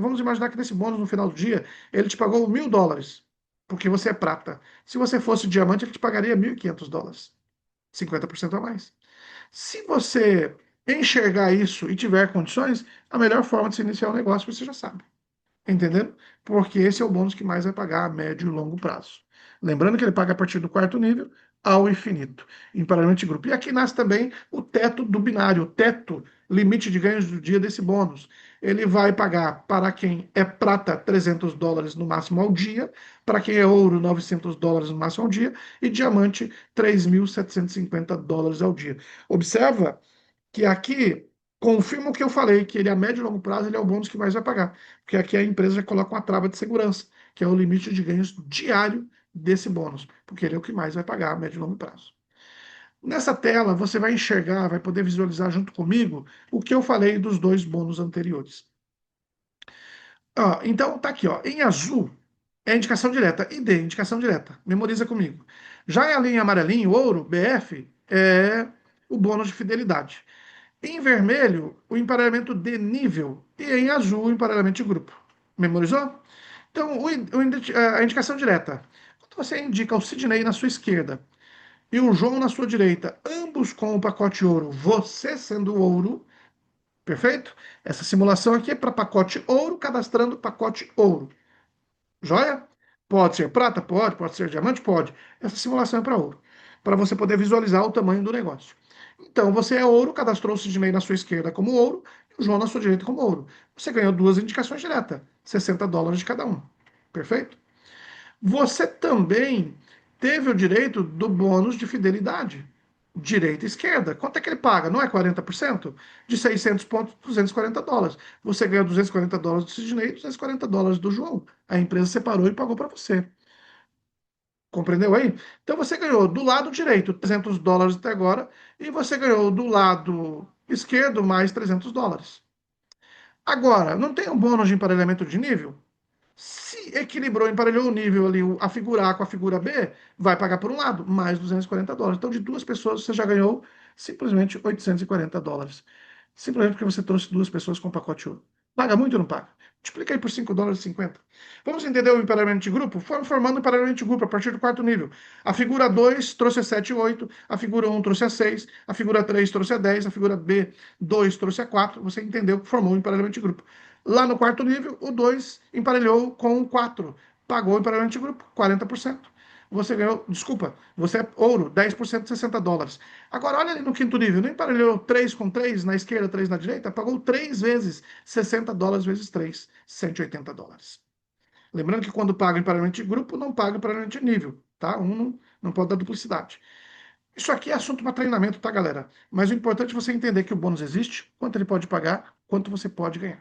vamos imaginar que desse bônus no final do dia, ele te pagou $1.000, porque você é prata. Se você fosse diamante, ele te pagaria $1.500, 50% a mais. Se você enxergar isso e tiver condições, a melhor forma de se iniciar o negócio você já sabe. Entendendo? Porque esse é o bônus que mais vai pagar a médio e longo prazo. Lembrando que ele paga a partir do quarto nível ao infinito, em paralelo de grupo. E aqui nasce também o teto do binário, o teto, limite de ganhos do dia desse bônus. Ele vai pagar para quem é prata $300 no máximo ao dia, para quem é ouro $900 no máximo ao dia e diamante $3.750 ao dia. Observa que aqui confirma o que eu falei, que ele a médio e longo prazo ele é o bônus que mais vai pagar. Porque aqui a empresa já coloca uma trava de segurança, que é o limite de ganhos diário desse bônus, porque ele é o que mais vai pagar a médio e longo prazo. Nessa tela, você vai enxergar, vai poder visualizar junto comigo o que eu falei dos dois bônus anteriores. Então, tá aqui, ó. Em azul é indicação direta. ID, indicação direta. Memoriza comigo. Já em a linha amarelinho, ouro, BF, é o bônus de fidelidade. Em vermelho, o emparelhamento de nível. E em azul, o emparelhamento de grupo. Memorizou? Então, a indicação direta. Quando você indica o Sidney na sua esquerda e o João na sua direita, ambos com o pacote ouro, você sendo ouro, perfeito? Essa simulação aqui é para pacote ouro, cadastrando pacote ouro. Joia? Pode ser prata? Pode. Pode ser diamante? Pode. Essa simulação é para ouro. Para você poder visualizar o tamanho do negócio. Então, você é ouro, cadastrou o Sidney na sua esquerda como ouro e o João na sua direita como ouro. Você ganhou duas indicações diretas, $60 de cada um. Perfeito? Você também teve o direito do bônus de fidelidade. Direita e esquerda. Quanto é que ele paga? Não é 40%? De 600 pontos, US$ 240. Você ganhou US$ 240 do Sidney e US$ 240 do João. A empresa separou e pagou para você. Compreendeu aí? Então você ganhou do lado direito US$ 300 até agora e você ganhou do lado esquerdo mais US$ 300. Agora, não tem um bônus de emparelhamento de nível? Se equilibrou, emparelhou o nível ali, a figura A com a figura B, vai pagar por um lado, mais US$ 240. Então, de duas pessoas, você já ganhou simplesmente US$ 840. Simplesmente porque você trouxe duas pessoas com pacote ouro. Paga muito ou não paga? Multiplica aí por US$ 5,50. Vamos entender o emparelhamento de grupo? Foram formando o emparelhamento de grupo a partir do quarto nível. A figura 2 trouxe a 7 e 8, a figura um trouxe a 6, a figura 3 trouxe a 10, a figura B2 trouxe a 4. Você entendeu que formou o emparelhamento de grupo. Lá no quarto nível, o 2 emparelhou com o 4. Pagou o emparelhamento de grupo, 40%. Você ganhou, desculpa, você é ouro, 10% de US$ 60. Agora, olha ali no quinto nível, não emparelhou 3 com 3 na esquerda, 3 na direita? Pagou 3 vezes US$ 60 vezes 3, US$ 180. Lembrando que quando paga emparelhamento de grupo, não paga emparelhamento de nível, tá? Um não pode dar duplicidade. Isso aqui é assunto para treinamento, tá, galera? Mas o importante é você entender que o bônus existe, quanto ele pode pagar, quanto você pode ganhar.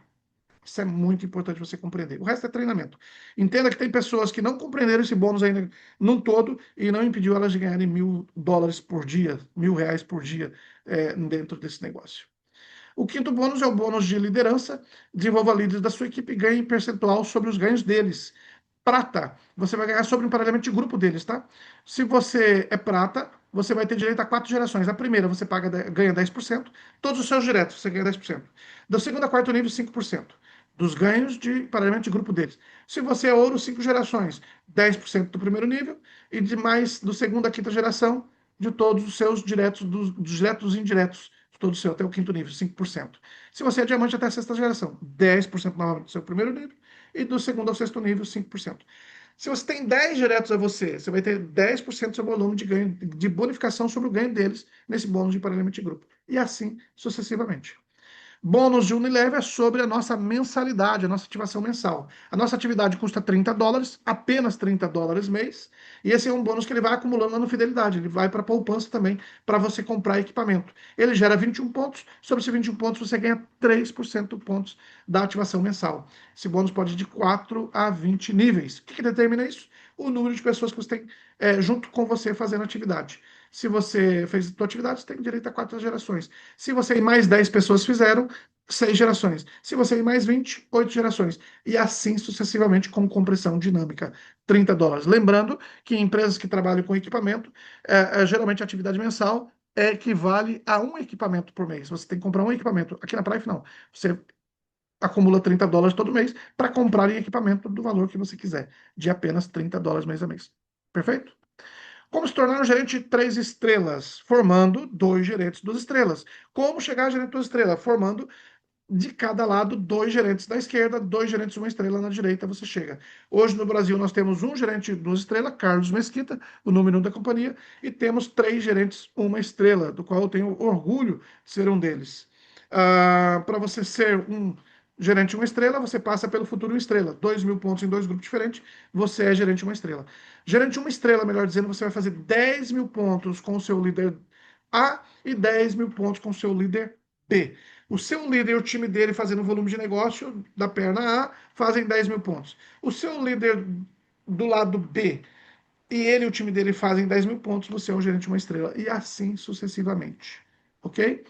Isso é muito importante você compreender. O resto é treinamento. Entenda que tem pessoas que não compreenderam esse bônus ainda num todo e não impediu elas de ganharem US$ 1.000 por dia, R$ 1.000 por dia dentro desse negócio. O quinto bônus é o bônus de liderança. Desenvolva líderes da sua equipe e ganhe percentual sobre os ganhos deles. Prata, você vai ganhar sobre o emparelhamento de grupo deles, tá? Se você é prata, você vai ter direito a 4 gerações. A primeira você ganha 10%, todos os seus diretos você ganha 10%. Do segundo a quarto nível, 5% dos ganhos de emparelhamento de grupo deles. Se você é ouro, 5 gerações, 10% do primeiro nível e de mais do segundo à quinta geração de todos os seus diretos, dos diretos e indiretos, todo o seu até o quinto nível, 5%. Se você é diamante até a sexta geração, 10% novamente do seu primeiro nível e do segundo ao sexto nível, 5%. Se você tem 10 diretos a você, você vai ter 10% do seu volume de ganho, de bonificação sobre o ganho deles nesse bônus de emparelhamento de grupo. E assim sucessivamente. Bônus de Unilever é sobre a nossa mensalidade, a nossa ativação mensal. A nossa atividade custa US$ 30, apenas US$ 30 mês, e esse é um bônus que ele vai acumulando lá no Fidelidade, ele vai para a poupança também, para você comprar equipamento. Ele gera 21 pontos, sobre esses 21 pontos você ganha 3% pontos da ativação mensal. Esse bônus pode ir de 4 a 20 níveis. O que determina isso? O número de pessoas que você tem junto com você fazendo atividade. Se você fez a sua atividade, você tem direito a 4 gerações. Se você e mais 10 pessoas fizeram, 6 gerações. Se você e mais 20, 8 gerações. E assim sucessivamente com compressão dinâmica, US$ 30. Lembrando que em empresas que trabalham com equipamento, geralmente a atividade mensal equivale a um equipamento por mês. Você tem que comprar um equipamento. Aqui na Prife, não. Você acumula US$ 30 todo mês para comprar em equipamento do valor que você quiser, de apenas US$ 30 mês a mês. Perfeito? Como se tornar um gerente 3 estrelas? Formando 2 gerentes 2 estrelas. Como chegar a gerente 2 estrelas? Formando de cada lado 2 gerentes da esquerda, 2 gerentes 1 estrela na direita, você chega. Hoje no Brasil nós temos um gerente 2 estrelas, Carlos Mesquita, o número 1 da companhia, e temos 3 gerentes 1 estrela, do qual eu tenho orgulho de ser um deles. Para você ser um gerente 1 estrela, você passa pelo Futuro 1 estrela. 2.000 pontos em 2 grupos diferentes, você é gerente 1 estrela. Gerente 1 estrela, melhor dizendo, você vai fazer 10.000 pontos com o seu líder A e 10.000 pontos com o seu líder B. O seu líder e o time dele fazendo volume de negócio da perna A fazem 10.000 pontos. O seu líder do lado B e ele e o time dele fazem 10.000 pontos, você é um gerente 1 estrela. E assim sucessivamente. Ok?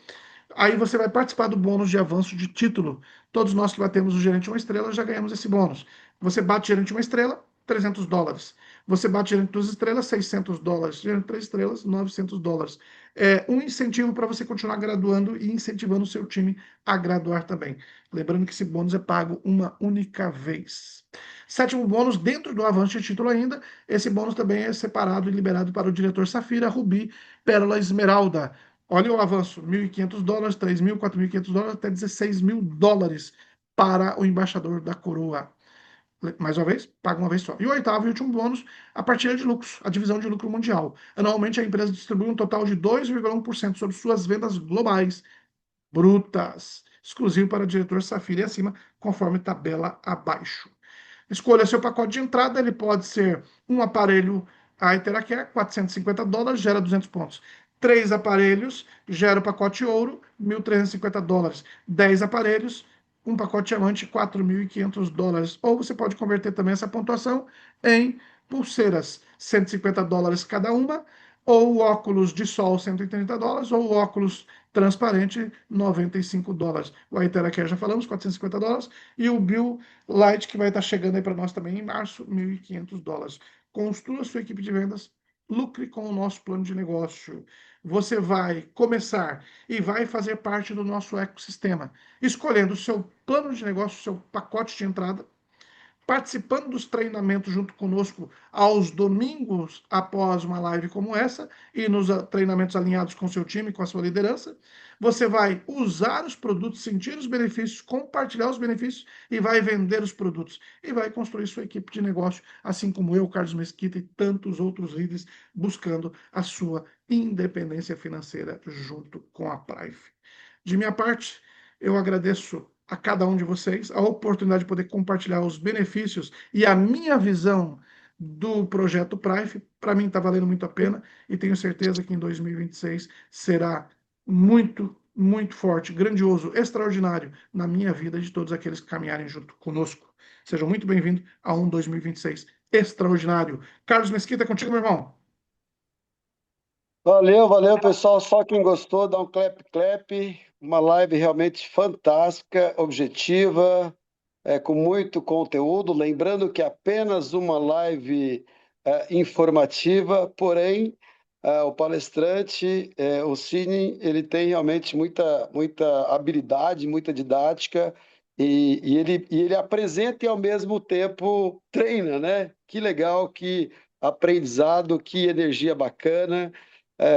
Aí você vai participar do bônus de avanço de título. Todos nós que batemos o gerente 1 estrela já ganhamos esse bônus. Você bate gerente 1 estrela, US$ 300. Você bate gerente 2 estrelas, US$ 600. Gerente 3 estrelas, US$ 900. É um incentivo para você continuar graduando e incentivando o seu time a graduar também. Lembrando que esse bônus é pago uma única vez. Sétimo bônus, dentro do avanço de título ainda, esse bônus também é separado e liberado para o diretor Safira, Rubi, Pérola, Esmeralda. Olha o avanço: US$ 1.500, 3.000, US$ 4.500, até US$ 16.000 para o embaixador da coroa. Mais uma vez, paga uma vez só. E o oitavo e último bônus, a partilha de lucros, a divisão de lucro mundial. Anualmente, a empresa distribui um total de 2,1% sobre suas vendas globais brutas, exclusivo para o diretor Safira e acima, conforme tabela abaixo. Escolha seu pacote de entrada, ele pode ser um aparelho a Iteracare, $450, gera 200 pontos. Três aparelhos, gera o pacote ouro, $1.350. 10 aparelhos, um pacote diamante, $4.500. Ou você pode converter também essa pontuação em pulseiras, $150 cada uma, ou óculos de sol, $130, ou óculos transparente, $95. O Aiteracare já falamos, $450, e o Bill Light, que vai estar chegando aí para nós também em março, $1.500. Construa sua equipe de vendas, lucre com o nosso plano de negócio. Você vai começar e vai fazer parte do nosso ecossistema, escolhendo o seu plano de negócio, o seu pacote de entrada, participando dos treinamentos junto conosco aos domingos após uma live como essa e nos treinamentos alinhados com seu time, com a sua liderança. Você vai usar os produtos, sentir os benefícios, compartilhar os benefícios e vai vender os produtos e vai construir sua equipe de negócio, assim como eu, Carlos Mesquita e tantos outros líderes buscando a sua independência financeira junto com a Prive. De minha parte, eu agradeço a cada um de vocês a oportunidade de poder compartilhar os benefícios e a minha visão do projeto Prive. Para mim está valendo muito a pena e tenho certeza que em 2026 será muito, muito forte, grandioso, extraordinário na minha vida e de todos aqueles que caminharem junto conosco. Sejam muito bem-vindos a um 2026 extraordinário. Carlos Mesquita, é contigo, meu irmão. Valeu, valeu, pessoal. Só quem gostou, dá um clap, clap. Uma live realmente fantástica, objetiva, com muito conteúdo. Lembrando que é apenas uma live informativa, porém, o palestrante, o Cine, ele tem realmente muita habilidade, muita didática, e ele apresenta e ao mesmo tempo treina, né? Que legal, que aprendizado, que energia bacana.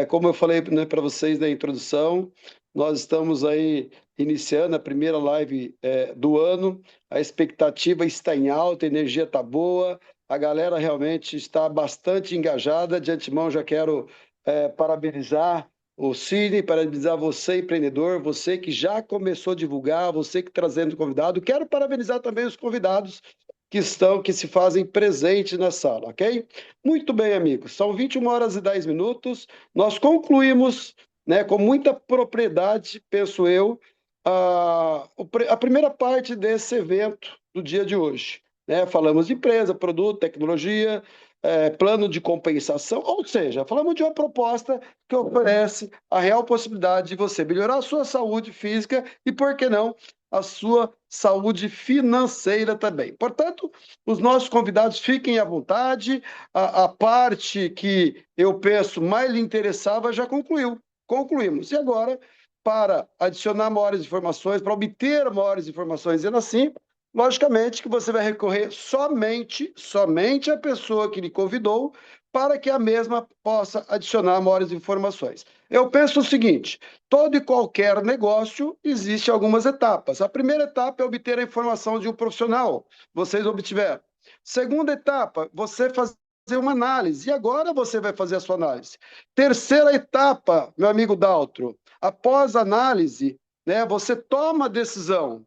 Como eu falei, né, para vocês na introdução, nós estamos aí iniciando a primeira live do ano, a expectativa está em alta, a energia está boa, a galera realmente está bastante engajada. De antemão, já quero parabenizar o Cine, parabenizar você, empreendedor, você que já começou a divulgar, você que está trazendo convidado. Quero parabenizar também os convidados que se fazem presente na sala, ok? Muito bem, amigos, são 21 horas e 10 minutos, nós concluímos, né, com muita propriedade, penso eu, a primeira parte desse evento do dia de hoje, né? Falamos de empresa, produto, tecnologia, plano de compensação, ou seja, falamos de uma proposta que oferece a real possibilidade de você melhorar a sua saúde física e, por que não, a sua saúde financeira também. Portanto, os nossos convidados fiquem à vontade, a parte que eu penso mais lhe interessava já concluímos. E agora, para adicionar maiores informações, para obter maiores informações, dizendo assim, logicamente que você vai recorrer somente à pessoa que lhe convidou, para que a mesma possa adicionar maiores informações. Eu penso o seguinte: todo e qualquer negócio existe algumas etapas. A primeira etapa é obter a informação de um profissional. Vocês obtiveram. Segunda etapa, você fazer uma análise. E agora você vai fazer a sua análise. Terceira etapa, meu amigo Daltro, após a análise, né, você toma a decisão.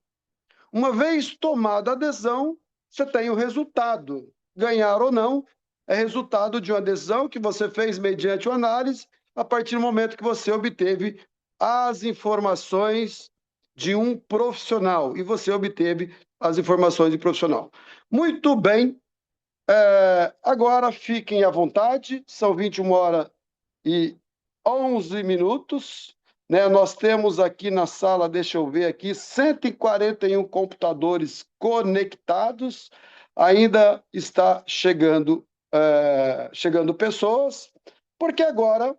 Uma vez tomada a decisão, você tem o resultado. Ganhar ou não é resultado de uma decisão que você fez mediante uma análise, a partir do momento que você obteve as informações de um profissional, e você obteve as informações de profissional. Muito bem, agora fiquem à vontade, são 21 horas e 11 minutos, né? Nós temos aqui na sala, deixa eu ver aqui, 141 computadores conectados, ainda está chegando pessoas, porque agora,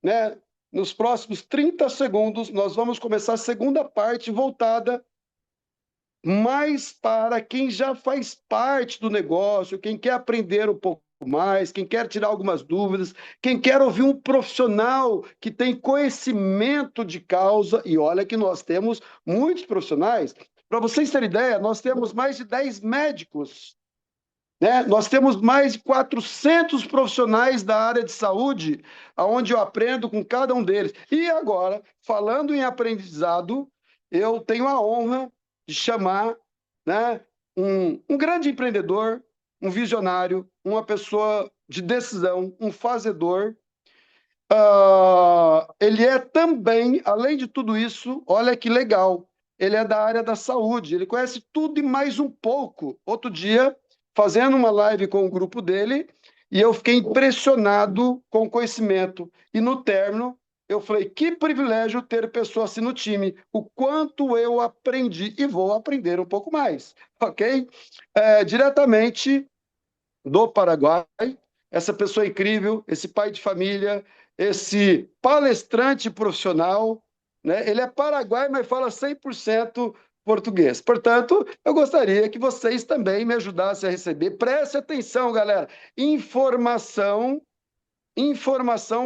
né, nos próximos 30 segundos, nós vamos começar a segunda parte voltada mais para quem já faz parte do negócio, quem quer aprender um pouco mais, quem quer tirar algumas dúvidas, quem quer ouvir um profissional que tem conhecimento de causa. E olha que nós temos muitos profissionais. Para vocês terem ideia, nós temos mais de 10 médicos, né? Nós temos mais de 400 profissionais da área de saúde, onde eu aprendo com cada um deles. E agora, falando em aprendizado, eu tenho a honra de chamar, né, um grande empreendedor, um visionário, uma pessoa de decisão, um fazedor. Ele é também, além de tudo isso, olha que legal, ele é da área da saúde, ele conhece tudo e mais um pouco. Outro dia, fazendo uma live com o grupo dele, e eu fiquei impressionado com o conhecimento. E no término, eu falei, que privilégio ter pessoa assim no time, o quanto eu aprendi e vou aprender um pouco mais, ok? Diretamente do Paraguai, essa pessoa incrível, esse pai de família, esse palestrante profissional, né? Ele é paraguai, mas fala 100% português. Portanto, eu gostaria que vocês também me ajudassem a receber. Preste atenção, galera. Informação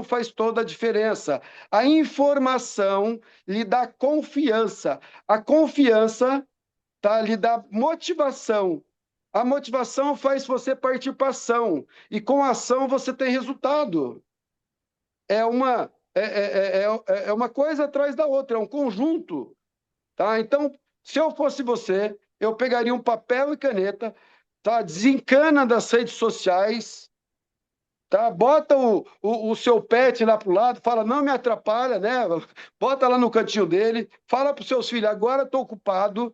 faz toda a diferença. A informação lhe dá confiança. A confiança, tá, lhe dá motivação. A motivação faz você partir para ação. E com a ação você tem resultado. É uma coisa atrás da outra, é um conjunto. Tá? Então, se eu fosse você, eu pegaria um papel e caneta, tá? Desencana das redes sociais, tá? Bota o seu pet lá para o lado, fala, não me atrapalha, né? Bota lá no cantinho dele, fala para os seus filhos, agora estou ocupado,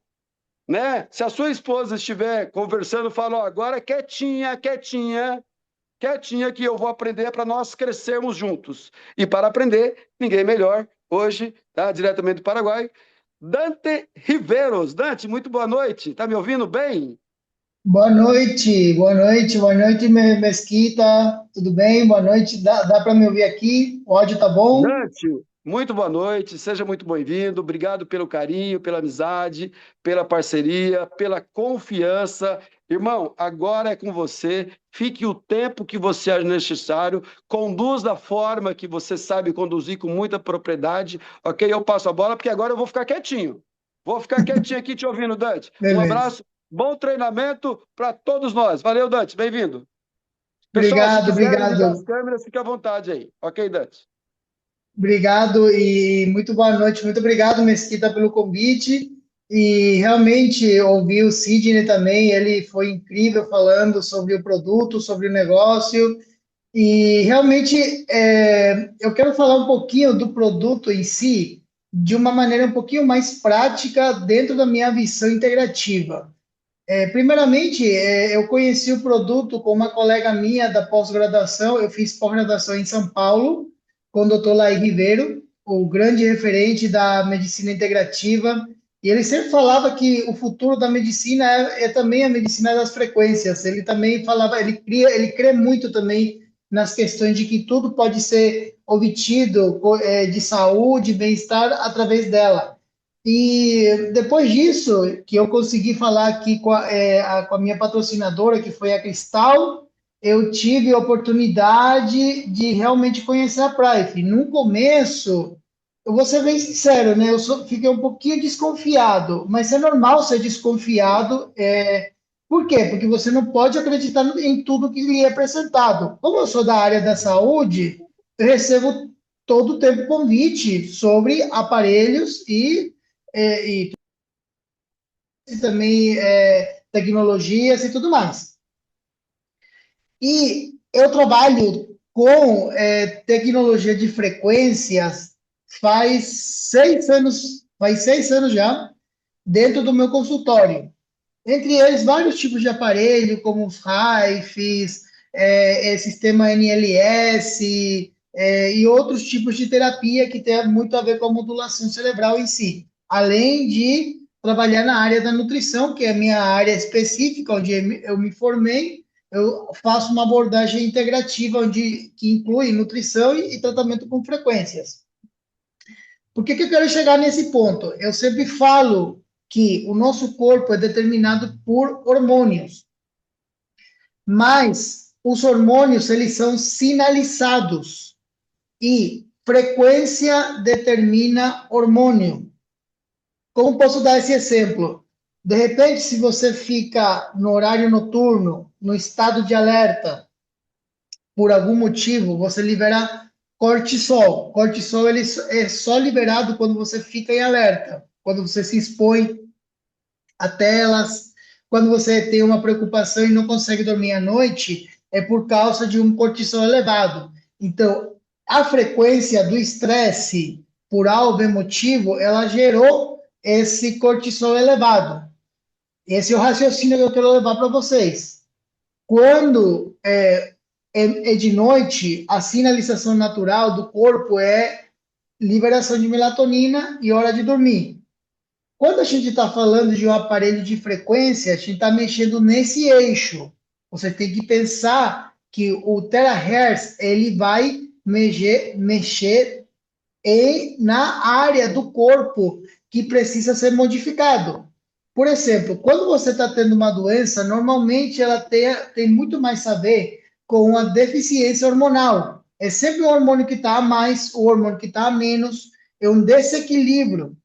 né? Se a sua esposa estiver conversando, fala, ó, agora quietinha, quietinha, quietinha que eu vou aprender para nós crescermos juntos. E para aprender, ninguém melhor hoje, tá? Diretamente do Paraguai, Dante Riveros. Dante, muito boa noite. Tá me ouvindo bem? Boa noite, Mesquita, tudo bem? Boa noite, dá para me ouvir aqui? O áudio tá bom? Dante, muito boa noite, seja muito bem-vindo. Obrigado pelo carinho, pela amizade, pela parceria, pela confiança. Irmão, agora é com você. Fique o tempo que você acha necessário. Conduz da forma que você sabe conduzir com muita propriedade. Ok? Eu passo a bola, porque agora eu vou ficar quietinho. Vou ficar quietinho aqui te ouvindo, Dante. Um Beleza. abraço, bom treinamento para todos nós. Valeu, Dante, bem-vindo. Pessoal, se Obrigado, quiserem ligar as obrigado. câmeras, fique à vontade aí. Ok, Dante? Obrigado e muito boa noite. Muito obrigado, Mesquita, pelo convite. E realmente ouvi o Sidney também, ele foi incrível falando sobre o produto, sobre o negócio. E realmente eu quero falar um pouquinho do produto em si, de uma maneira um pouquinho mais prática dentro da minha visão integrativa. Primeiramente, eu conheci o produto com uma colega minha da pós-graduação. Eu fiz pós-graduação em São Paulo, com o Dr. Laí Ribeiro, o grande referente da medicina integrativa. E ele sempre falava que o futuro da medicina é também a medicina das frequências. Ele também falava, ele crê muito também nas questões de que tudo pode ser obtido de saúde, bem-estar através dela. E depois disso, que eu consegui falar aqui com a minha patrocinadora, que foi a Cristal, eu tive a oportunidade de realmente conhecer a Price. No começo, eu vou ser bem sincero, né? Fiquei um pouquinho desconfiado, mas é normal ser desconfiado. Por quê? Porque você não pode acreditar em tudo que lhe é apresentado. Como eu sou da área da saúde, eu recebo todo o tempo convite sobre aparelhos e também tecnologias e tudo mais. E eu trabalho com tecnologia de frequências faz 6 anos já, dentro do meu consultório. Entre eles, vários tipos de aparelho, como os RAIFs, sistema NLS, e outros tipos de terapia que tem muito a ver com a modulação cerebral em si. Além de trabalhar na área da nutrição, que é a minha área específica, onde eu me formei, eu faço uma abordagem integrativa, que inclui nutrição e tratamento com frequências. Por que eu quero chegar nesse ponto? Eu sempre falo que o nosso corpo é determinado por hormônios, mas os hormônios, eles são sinalizados e frequência determina hormônio. Como posso dar esse exemplo? De repente, se você fica no horário noturno, no estado de alerta, por algum motivo, você libera cortisol. Cortisol ele é só liberado quando você fica em alerta, quando você se expõe a telas, quando você tem uma preocupação e não consegue dormir à noite, é por causa de um cortisol elevado. Então, a frequência do estresse por algo emotivo, ela gerou esse cortisol elevado. Esse é o raciocínio que eu quero levar para vocês. Quando é de noite, a sinalização natural do corpo é liberação de melatonina e hora de dormir. Quando a gente está falando de um aparelho de frequência, a gente está mexendo nesse eixo. Você tem que pensar que o terahertz ele vai mexer na área do corpo que precisa ser modificado. Por exemplo, quando você está tendo uma doença, normalmente ela tem muito mais a ver com a deficiência hormonal. É sempre o hormônio que está a mais, o hormônio que está a menos, é um desequilíbrio.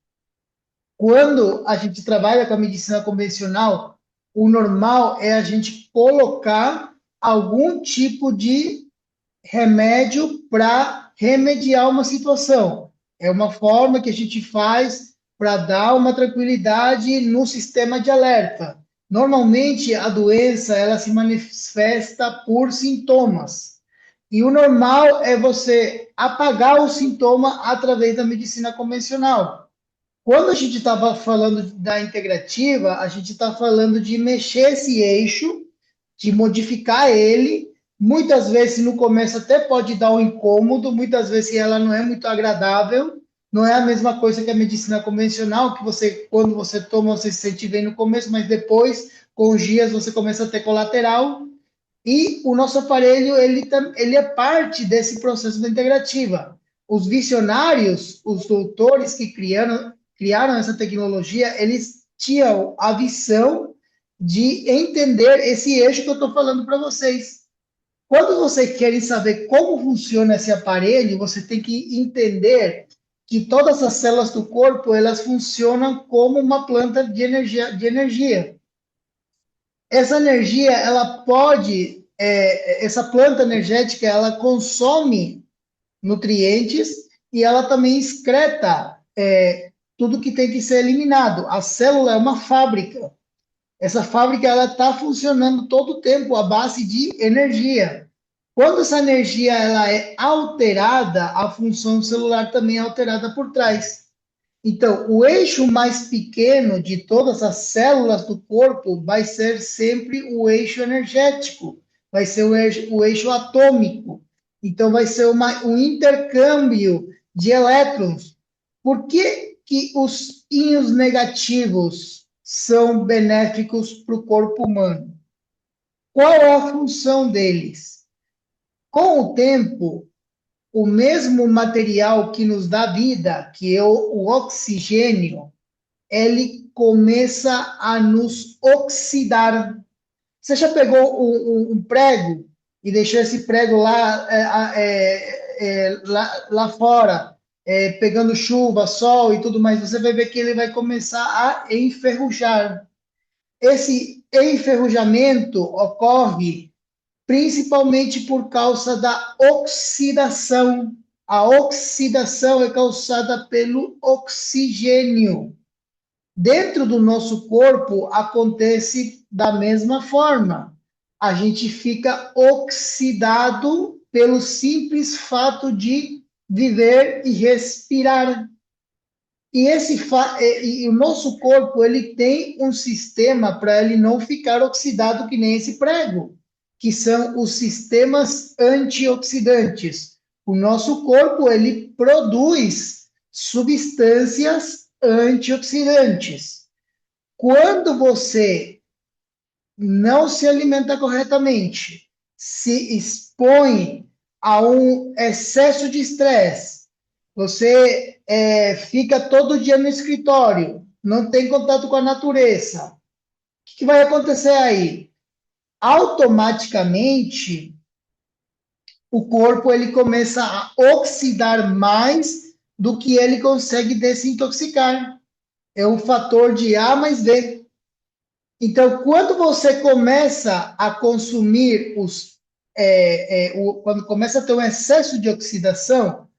Quando a gente trabalha com a medicina convencional, o normal é a gente colocar algum tipo de remédio para remediar uma situação. É uma forma que a gente faz para dar uma tranquilidade no sistema de alerta. Normalmente, a doença ela se manifesta por sintomas. E o normal é você apagar o sintoma através da medicina convencional. Quando a gente estava falando da integrativa, a gente está falando de mexer esse eixo, de modificar ele. Muitas vezes no começo até pode dar um incômodo, muitas vezes ela não é muito agradável. Não é a mesma coisa que a medicina convencional, que você, quando você toma, você se sente bem no começo, mas depois, com os dias, você começa a ter colateral. E o nosso aparelho, ele é parte desse processo da integrativa. Os visionários, os doutores que criaram essa tecnologia, eles tinham a visão de entender esse eixo que eu estou falando para vocês. Quando vocês querem saber como funciona esse aparelho, você tem que entender que todas as células do corpo, elas funcionam como uma planta de energia. Essa energia, essa planta energética, ela consome nutrientes e ela também excreta tudo que tem que ser eliminado. A célula é uma fábrica. Essa fábrica ela está funcionando todo o tempo à base de energia. Quando essa energia ela é alterada, a função celular também é alterada por trás. Então, o eixo mais pequeno de todas as células do corpo vai ser sempre o eixo energético, vai ser o eixo atômico. Então, vai ser um intercâmbio de elétrons. Por que os íons negativos são benéficos para o corpo humano? Qual é a função deles? Com o tempo, o mesmo material que nos dá vida, que é o oxigênio, ele começa a nos oxidar. Você já pegou um prego e deixou esse prego lá fora, pegando chuva, sol e tudo mais, você vai ver que ele vai começar a enferrujar. Esse enferrujamento ocorre principalmente por causa da oxidação. A oxidação é causada pelo oxigênio. Dentro do nosso corpo acontece da mesma forma. A gente fica oxidado pelo simples fato de viver e respirar. E o nosso corpo ele tem um sistema para ele não ficar oxidado que nem esse prego, que são os sistemas antioxidantes. O nosso corpo ele produz substâncias antioxidantes. Quando você não se alimenta corretamente, se expõe a um excesso de estresse, você fica todo dia no escritório, não tem contato com a natureza, o que vai acontecer aí? Automaticamente, o corpo ele começa a oxidar mais do que ele consegue desintoxicar. É um fator de A mais B. Então, quando você começa a consumir quando começa a ter um excesso de oxidação,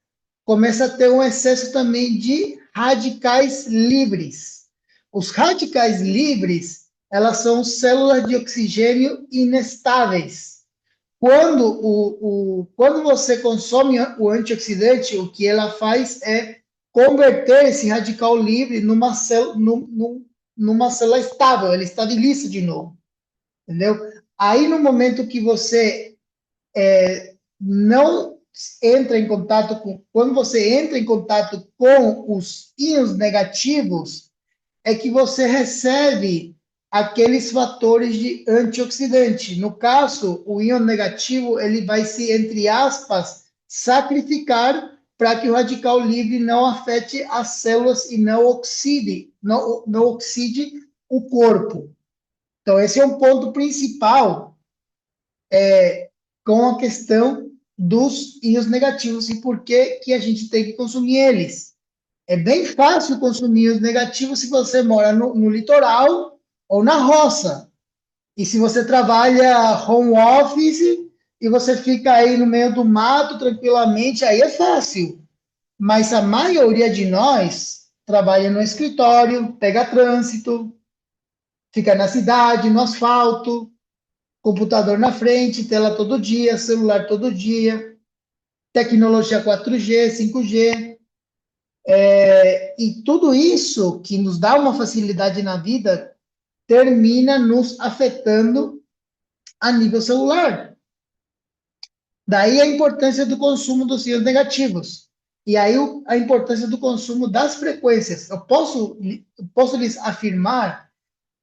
começa a ter um excesso também de radicais livres. Os radicais livres, elas são células de oxigênio inestáveis. Quando você consome o antioxidante, o que ela faz é converter esse radical livre numa célula estável, ele estabiliza de novo, entendeu? Aí, no momento que você não entra em contato quando você entra em contato com os íons negativos, é que você recebe aqueles fatores de antioxidante. No caso, o íon negativo, ele vai se, entre aspas, sacrificar para que o radical livre não afete as células e não oxide o corpo. Então, esse é um ponto principal com a questão dos íons negativos e por que a gente tem que consumir eles. É bem fácil consumir os negativos se você mora no litoral ou na roça. E se você trabalha home office e você fica aí no meio do mato tranquilamente, aí é fácil. Mas a maioria de nós trabalha no escritório, pega trânsito, fica na cidade, no asfalto, computador na frente, tela todo dia, celular todo dia, tecnologia 4G, 5G. E tudo isso que nos dá uma facilidade na vida termina nos afetando a nível celular. Daí a importância do consumo dos íons negativos. E aí a importância do consumo das frequências. Eu posso lhes afirmar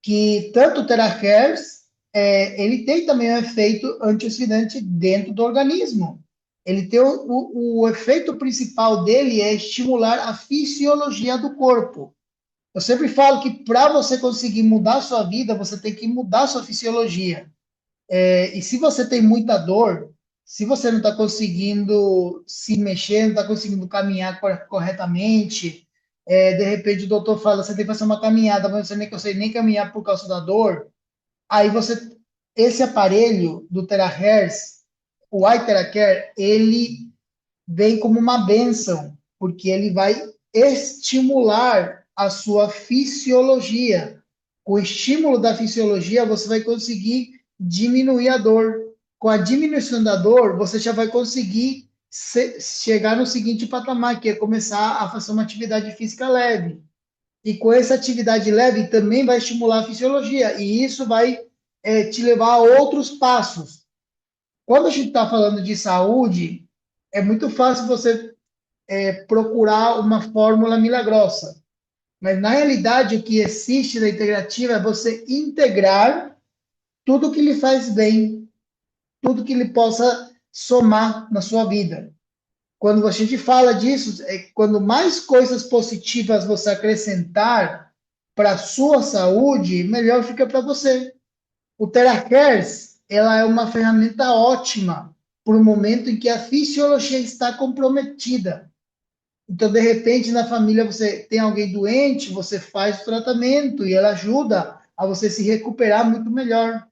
que tanto o terahertz, ele tem também um efeito antioxidante dentro do organismo. Ele tem o efeito principal dele é estimular a fisiologia do corpo. Eu sempre falo que para você conseguir mudar a sua vida, você tem que mudar a sua fisiologia. E se você tem muita dor, se você não está conseguindo se mexer, não está conseguindo caminhar corretamente, de repente o doutor fala, você tem que fazer uma caminhada, mas você nem consegue nem caminhar por causa da dor, aí esse aparelho do Terahertz, o iTeracare, ele vem como uma bênção, porque ele vai estimular a sua fisiologia. Com o estímulo da fisiologia, você vai conseguir diminuir a dor. Com a diminuição da dor, você já vai conseguir chegar no seguinte patamar, que é começar a fazer uma atividade física leve. E com essa atividade leve também vai estimular a fisiologia, e isso vai te levar a outros passos. Quando a gente está falando de saúde, é muito fácil você procurar uma fórmula milagrosa. Mas, na realidade, o que existe na integrativa é você integrar tudo que lhe faz bem, tudo que lhe possa somar na sua vida. Quando a gente fala disso, quando mais coisas positivas você acrescentar para a sua saúde, melhor fica para você. O TeraCares, ela é uma ferramenta ótima para o momento em que a fisiologia está comprometida. Então, de repente, na família você tem alguém doente, você faz o tratamento e ela ajuda a você se recuperar muito melhor.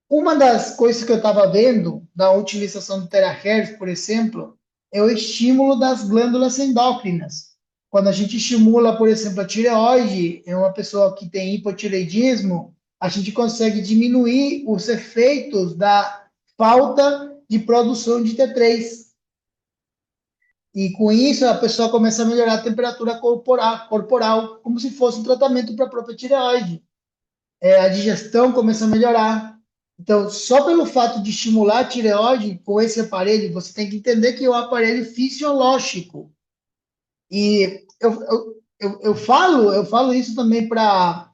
Uma das coisas que eu estava vendo da utilização do terahertz, por exemplo, é o estímulo das glândulas endócrinas. Quando a gente estimula, por exemplo, a tireoide, é uma pessoa que tem hipotireoidismo, a gente consegue diminuir os efeitos da falta de produção de T3. E com isso a pessoa começa a melhorar a temperatura corporal como se fosse um tratamento para a própria tireoide. A digestão começa a melhorar. Então, só pelo fato de estimular a tireoide com esse aparelho, você tem que entender que é um aparelho fisiológico. E eu falo isso também para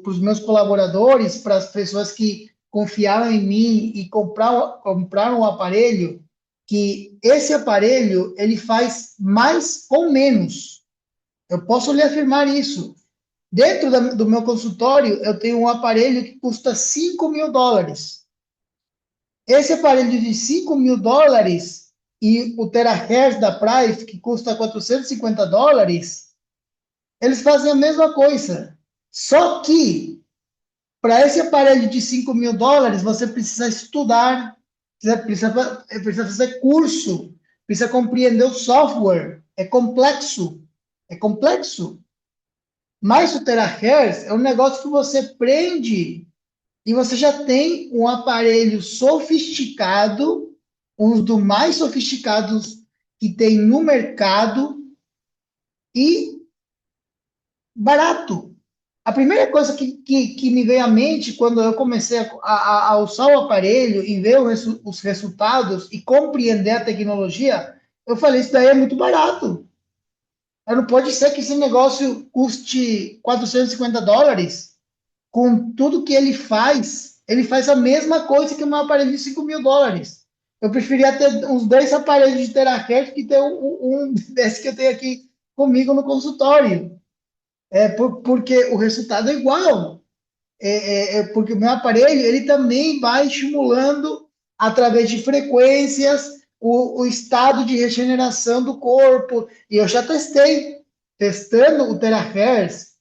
os meus colaboradores, para as pessoas que confiaram em mim e compraram um aparelho, que esse aparelho ele faz mais com menos. Eu posso lhe afirmar isso. Dentro do meu consultório, eu tenho um aparelho que custa $5.000. Esse aparelho de $5.000 e o terahertz da Price, que custa $450, eles fazem a mesma coisa. Só que, para esse aparelho de $5.000, você precisa estudar, precisa fazer curso, precisa compreender o software. É complexo. É complexo. Mas o terahertz é um negócio que você prende e você já tem um aparelho sofisticado, um dos mais sofisticados que tem no mercado e barato. A primeira coisa que me veio à mente quando eu comecei a usar o aparelho e ver os resultados e compreender a tecnologia, eu falei, isso daí é muito barato. Não pode ser que esse negócio custe US$ 450. Com tudo que ele faz a mesma coisa que um aparelho de US$ 5.000. Eu preferia ter uns 2 aparelhos de terahertz que ter um desse que eu tenho aqui comigo no consultório. Porque o resultado é igual. Porque o meu aparelho ele também vai estimulando através de frequências o estado de regeneração do corpo. E eu já testando o terahertz.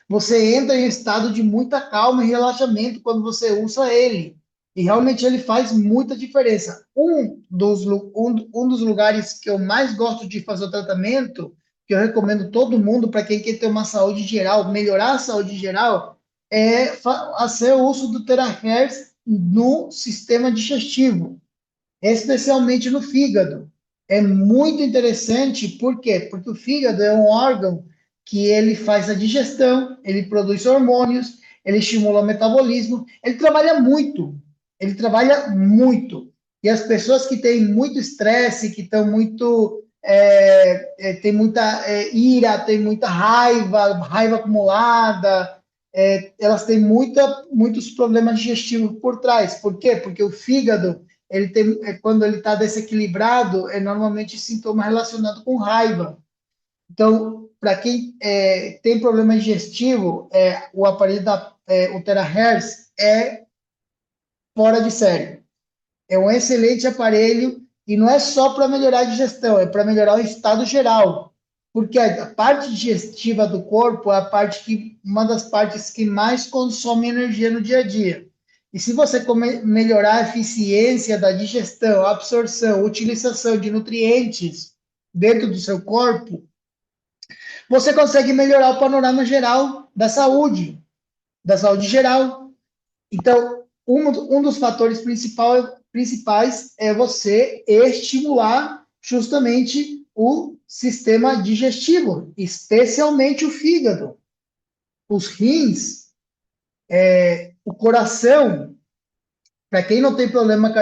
Você entra em estado de muita calma e relaxamento quando você usa ele. E realmente ele faz muita diferença. Um dos lugares que eu mais gosto de fazer o tratamento, que eu recomendo todo mundo para quem quer ter uma saúde geral, melhorar a saúde geral, é fazer o uso do terahertz no sistema digestivo, especialmente no fígado. É muito interessante, por quê? Porque o fígado é um órgão que ele faz a digestão, ele produz hormônios, ele estimula o metabolismo, ele trabalha muito. E as pessoas que têm muito estresse, que estão muito, tem muita ira, tem muita raiva acumulada, elas têm muitos problemas digestivos por trás. Por quê? Porque o fígado ele tem, quando ele está desequilibrado, é normalmente sintoma relacionado com raiva. Então, para quem tem problema digestivo, o aparelho o Terahertz é fora de série. É um excelente aparelho e não é só para melhorar a digestão, é para melhorar o estado geral. Porque a parte digestiva do corpo é uma das partes que mais consome energia no dia a dia. E se você melhorar a eficiência da digestão, absorção, utilização de nutrientes dentro do seu corpo, você consegue melhorar o panorama geral da saúde geral. Então, um dos fatores principais é você estimular justamente o sistema digestivo, especialmente o fígado, os rins, o coração. Para quem não tem problema,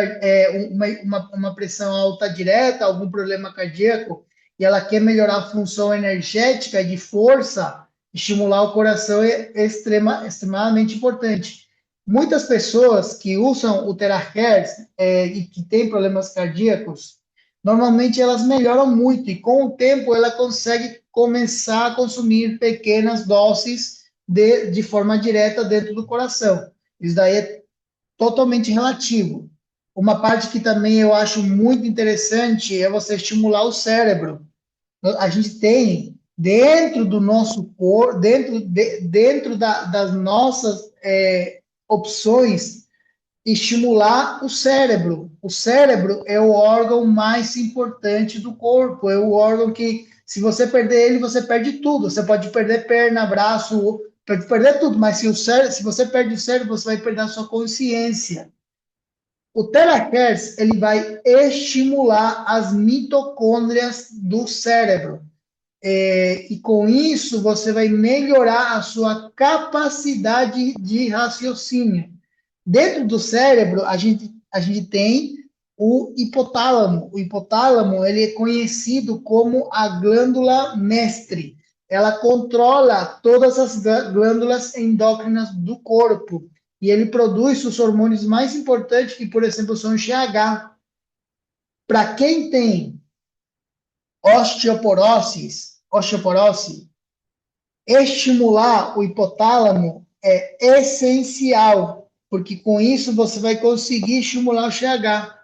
uma pressão alta direta, algum problema cardíaco, e ela quer melhorar a função energética de força, estimular o coração é extremamente importante. Muitas pessoas que usam o Terahertz e que têm problemas cardíacos, normalmente elas melhoram muito, e com o tempo ela consegue começar a consumir pequenas doses de forma direta dentro do coração. Isso daí é totalmente relativo. Uma parte que também eu acho muito interessante é você estimular o cérebro. A gente tem dentro do nosso corpo, dentro das nossas opções, estimular o cérebro. O cérebro é o órgão mais importante do corpo, é o órgão que, se você perder ele, você perde tudo. Você pode perder perna, braço, pode perder tudo, mas se você perde o cérebro, você vai perder a sua consciência. O terahertz ele vai estimular as mitocôndrias do cérebro. E com isso você vai melhorar a sua capacidade de raciocínio. Dentro do cérebro, a gente tem o hipotálamo. O hipotálamo ele é conhecido como a glândula mestre. Ela controla todas as glândulas endócrinas do corpo. E ele produz os hormônios mais importantes, que, por exemplo, são o GH. Para quem tem osteoporose, estimular o hipotálamo é essencial, porque com isso você vai conseguir estimular o GH.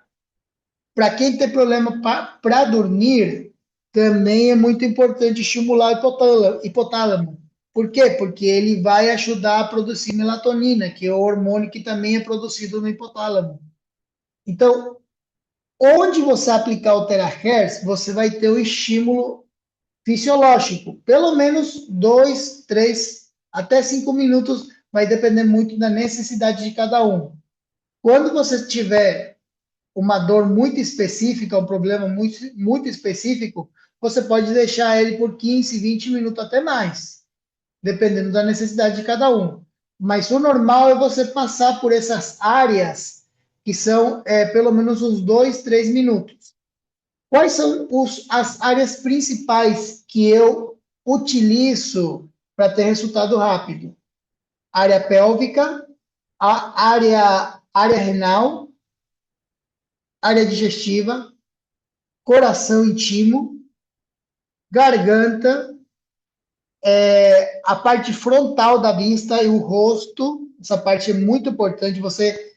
Para quem tem problema para dormir, também é muito importante estimular o hipotálamo. Por quê? Porque ele vai ajudar a produzir melatonina, que é o hormônio que também é produzido no hipotálamo. Então, onde você aplicar o terahertz, você vai ter o estímulo fisiológico, pelo menos 2, 3, até 5 minutos, vai depender muito da necessidade de cada um. Quando você tiver uma dor muito específica, um problema muito específico, você pode deixar ele por 15, 20 minutos até mais, dependendo da necessidade de cada um. Mas o normal é você passar por essas áreas que são pelo menos uns 2, 3 minutos. Quais são as áreas principais que eu utilizo para ter resultado rápido? Área pélvica, a área renal, área digestiva, coração e timo, garganta, a parte frontal da vista e o rosto. Essa parte é muito importante. Você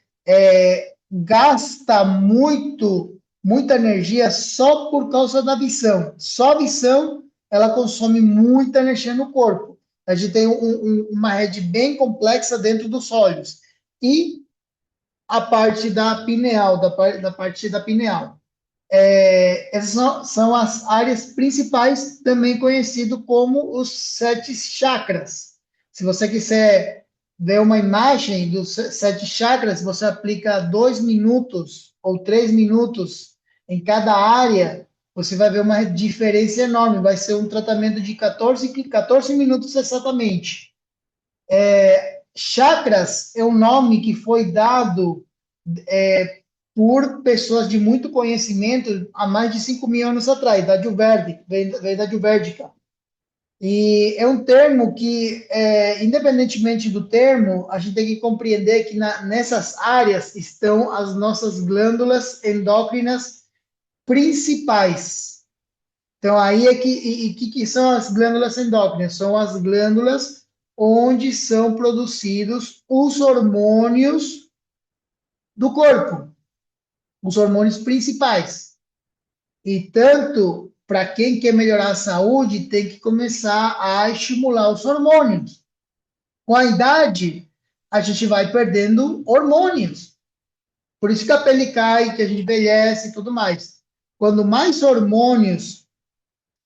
gasta muita energia só por causa da visão. Só a visão, ela consome muita energia no corpo. A gente tem uma rede bem complexa dentro dos olhos. E a parte da pineal, da parte da pineal. Essas são as áreas principais, também conhecido como os 7 chakras. Se você quiser ver uma imagem dos 7 chakras, você aplica 2 minutos ou 3 minutos em cada área, você vai ver uma diferença enorme. Vai ser um tratamento de 14 minutos exatamente. Chakras é um nome que foi dado por pessoas de muito conhecimento há mais de 5.000 anos atrás, da Ayurvédica, vem da Ayurvédica. E é um termo que, independentemente do termo, a gente tem que compreender que nessas áreas estão as nossas glândulas endócrinas principais. Então, aí é que são as glândulas endócrinas? São as glândulas onde são produzidos os hormônios do corpo, os hormônios principais. E tanto para quem quer melhorar a saúde, tem que começar a estimular os hormônios. Com a idade, a gente vai perdendo hormônios. Por isso que a pele cai, que a gente envelhece e tudo mais. Quando mais hormônios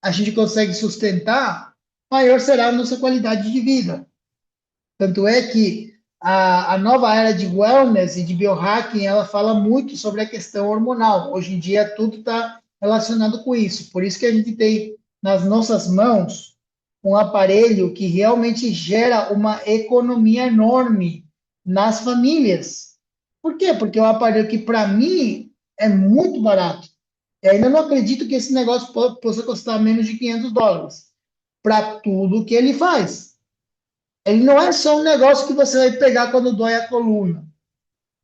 a gente consegue sustentar, maior será a nossa qualidade de vida. Tanto é que a nova era de wellness e de biohacking, ela fala muito sobre a questão hormonal. Hoje em dia, tudo está relacionado com isso. Por isso que a gente tem nas nossas mãos um aparelho que realmente gera uma economia enorme nas famílias. Por quê? Porque é um aparelho que, para mim, é muito barato. E ainda não acredito que esse negócio possa custar menos de US$ 500 para tudo que ele faz. Ele não é só um negócio que você vai pegar quando dói a coluna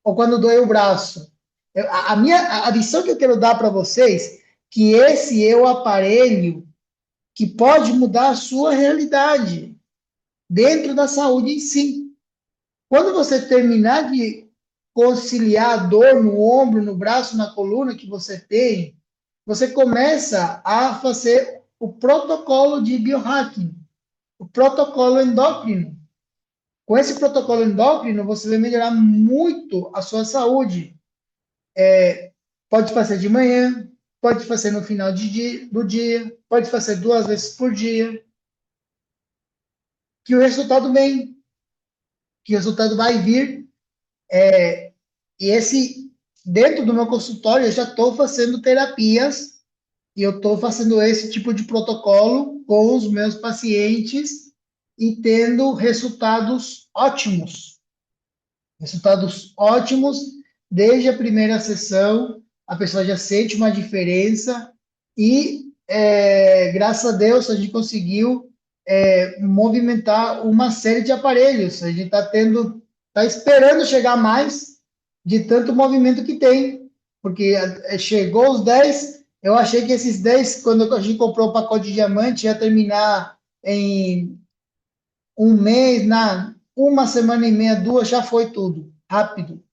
ou quando dói o braço. A visão que eu quero dar para vocês que esse é o aparelho que pode mudar a sua realidade dentro da saúde em si. Quando você terminar de conciliar a dor no ombro, no braço, na coluna que você tem, você começa a fazer o protocolo de biohacking, o protocolo endócrino. Com esse protocolo endócrino, você vai melhorar muito a sua saúde. Pode fazer de manhã, pode fazer no final do dia, pode fazer 2 vezes por dia, que o resultado vem, que o resultado vai vir. E dentro do meu consultório, eu já estou fazendo terapias e eu estou fazendo esse tipo de protocolo com os meus pacientes e tendo resultados ótimos. Resultados ótimos, desde a primeira sessão, a pessoa já sente uma diferença e, graças a Deus, a gente conseguiu movimentar uma série de aparelhos. A gente está esperando chegar mais de tanto movimento que tem, porque chegou os 10, eu achei que esses 10, quando a gente comprou o pacote de diamante, ia terminar em um mês, uma semana e meia, 2, já foi tudo, rápido.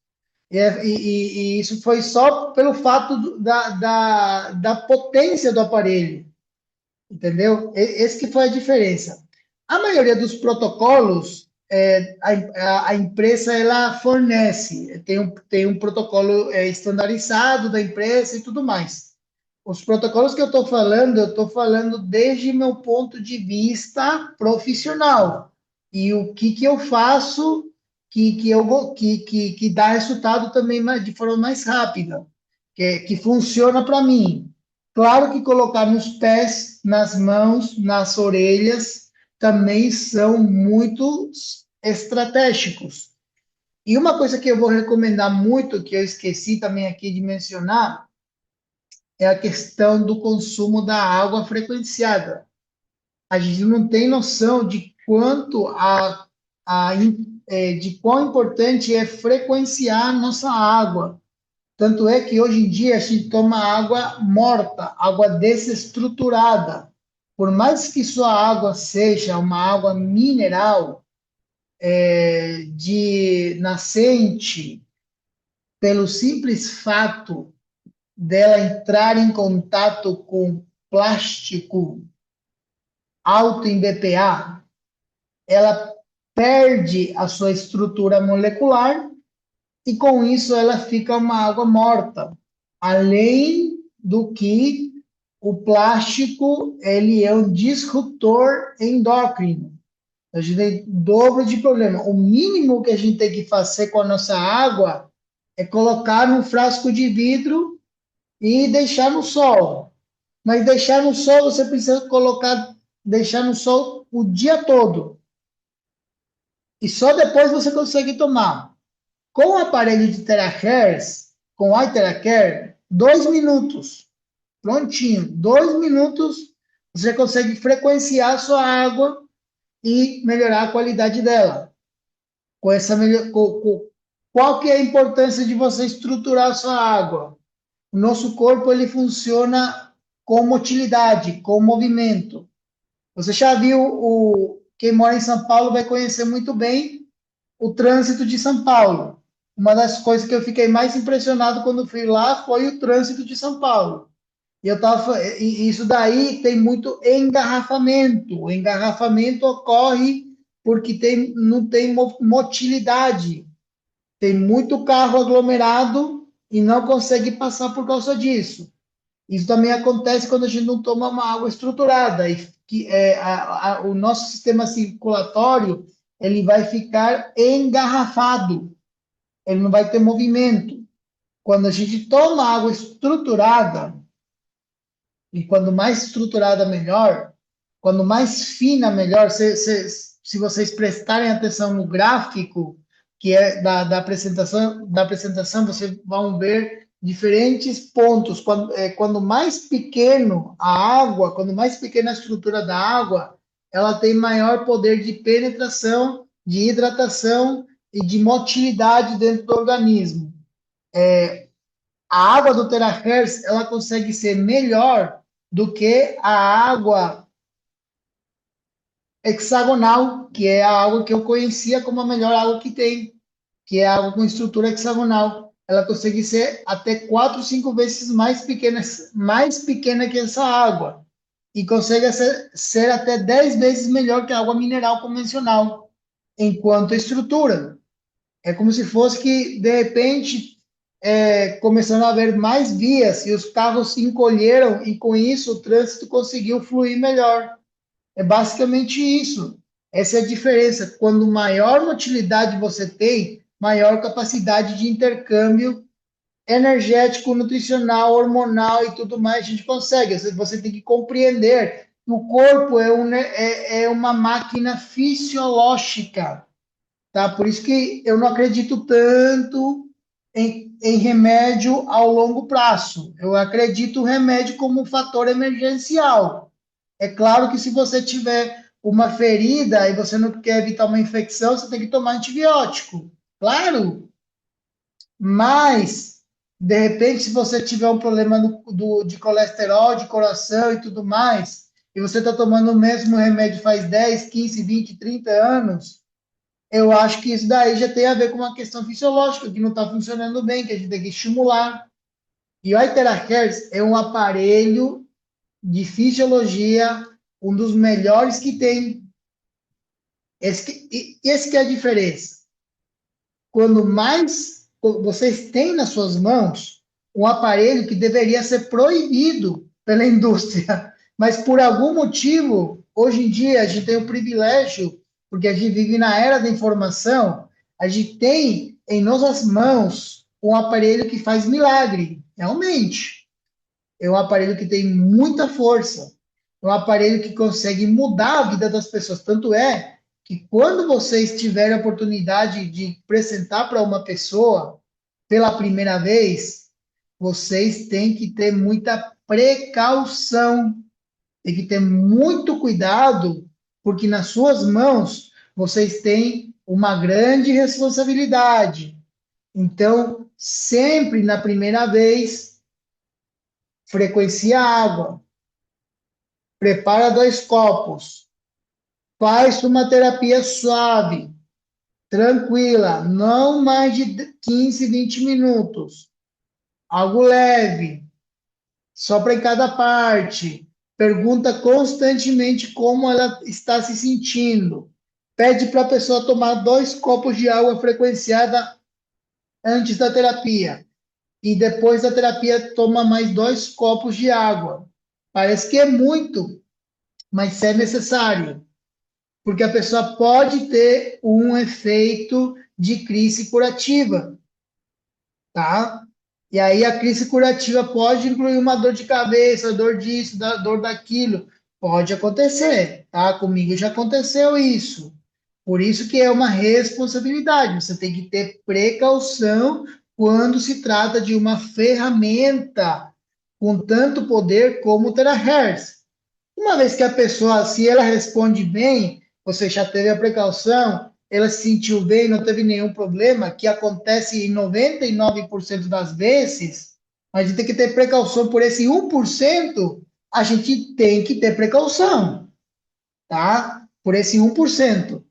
E isso foi só pelo fato da potência do aparelho, entendeu? Esse que foi a diferença. A maioria dos protocolos, a empresa ela fornece, tem um protocolo estandarizado da empresa e tudo mais. os protocolos que eu estou falando desde meu ponto de vista profissional. E o que eu faço que dá resultado também de forma mais rápida, que funciona para mim. Claro que colocar nos pés, nas mãos, nas orelhas, também são muito estratégicos. E uma coisa que eu vou recomendar muito, que eu esqueci também aqui de mencionar, é a questão do consumo da água frequenciada. A gente não tem noção de quanto de quão importante é frequenciar a nossa água. Tanto é que hoje em dia a gente toma água morta, água desestruturada. Por mais que sua água seja uma água mineral, de nascente, pelo simples fato dela entrar em contato com plástico alto em BPA, ela perde a sua estrutura molecular e com isso ela fica uma água morta. Além do que o plástico, ele é um disruptor endócrino. A gente tem dobro de problema. O mínimo que a gente tem que fazer com a nossa água é colocar num frasco de vidro e deixar no sol. Mas deixar no sol, você precisa deixar no sol o dia todo. E só depois você consegue tomar. Com o aparelho de terahertz, com o iTeracare, 2 minutos. Prontinho. 2 minutos, você consegue frequenciar a sua água e melhorar a qualidade dela. Qual que é a importância de você estruturar a sua água? O nosso corpo ele funciona com motilidade, com movimento. Você já viu quem mora em São Paulo vai conhecer muito bem o trânsito de São Paulo. Uma das coisas que eu fiquei mais impressionado quando fui lá foi o trânsito de São Paulo. E isso daí tem muito engarrafamento. O engarrafamento ocorre porque não tem motilidade. Tem muito carro aglomerado e não consegue passar por causa disso. Isso também acontece quando a gente não toma uma água estruturada e o nosso sistema circulatório ele vai ficar engarrafado, ele não vai ter movimento. Quando a gente toma água estruturada, e quando mais estruturada melhor, quando mais fina melhor, se vocês prestarem atenção no gráfico que é da apresentação, vocês vão ver diferentes pontos. Quando mais pequeno a água, quando mais pequena a estrutura da água, ela tem maior poder de penetração, de hidratação e de motilidade dentro do organismo. A água do terahertz, ela consegue ser melhor do que a água hexagonal, que é a água que eu conhecia como a melhor água que tem, que é a água com estrutura hexagonal. Ela consegue ser até 4, 5 vezes mais pequena que essa água. E consegue ser até 10 vezes melhor que a água mineral convencional, enquanto estrutura. É como se fosse que, de repente, começando a haver mais vias e os carros se encolheram e, com isso, o trânsito conseguiu fluir melhor. É basicamente isso. Essa é a diferença. Quando maior motilidade você tem, maior capacidade de intercâmbio energético, nutricional, hormonal e tudo mais a gente consegue. Você tem que compreender que o corpo é uma máquina fisiológica, tá? Por isso que eu não acredito tanto em remédio ao longo prazo. Eu acredito no remédio como um fator emergencial. É claro que se você tiver uma ferida e você não quer evitar uma infecção, você tem que tomar antibiótico. Claro, mas de repente, se você tiver um problema de colesterol, de coração e tudo mais, e você está tomando o mesmo remédio faz 10, 15, 20, 30 anos, eu acho que isso daí já tem a ver com uma questão fisiológica, que não está funcionando bem, que a gente tem que estimular. E o Iteracares é um aparelho de fisiologia, um dos melhores que tem. Esse que é a diferença. Quando mais vocês têm nas suas mãos, um aparelho que deveria ser proibido pela indústria, mas por algum motivo, hoje em dia, a gente tem o privilégio, porque a gente vive na era da informação, a gente tem em nossas mãos um aparelho que faz milagre, realmente. É um aparelho que tem muita força, é um aparelho que consegue mudar a vida das pessoas. Tanto é que quando vocês tiverem a oportunidade de apresentar para uma pessoa pela primeira vez, vocês têm que ter muita precaução, tem que ter muito cuidado, porque nas suas mãos vocês têm uma grande responsabilidade. Então, sempre na primeira vez, frequencia a água, prepara 2 copos, faz uma terapia suave, tranquila, não mais de 15, 20 minutos, algo leve, sopra em cada parte, pergunta constantemente como ela está se sentindo, pede para a pessoa tomar 2 copos de água frequenciada antes da terapia, e depois da terapia toma mais 2 copos de água. Parece que é muito, mas é necessário, porque a pessoa pode ter um efeito de crise curativa, tá? E aí a crise curativa pode incluir uma dor de cabeça, dor disso, dor daquilo. Pode acontecer, tá? Comigo já aconteceu isso. Por isso que é uma responsabilidade. Você tem que ter precaução quando se trata de uma ferramenta com tanto poder como o terahertz. Uma vez que a pessoa, se ela responde bem, você já teve a precaução, ela se sentiu bem, não teve nenhum problema, que acontece em 99% das vezes, a gente tem que ter precaução por esse 1%, a gente tem que ter precaução, tá? Por esse 1%.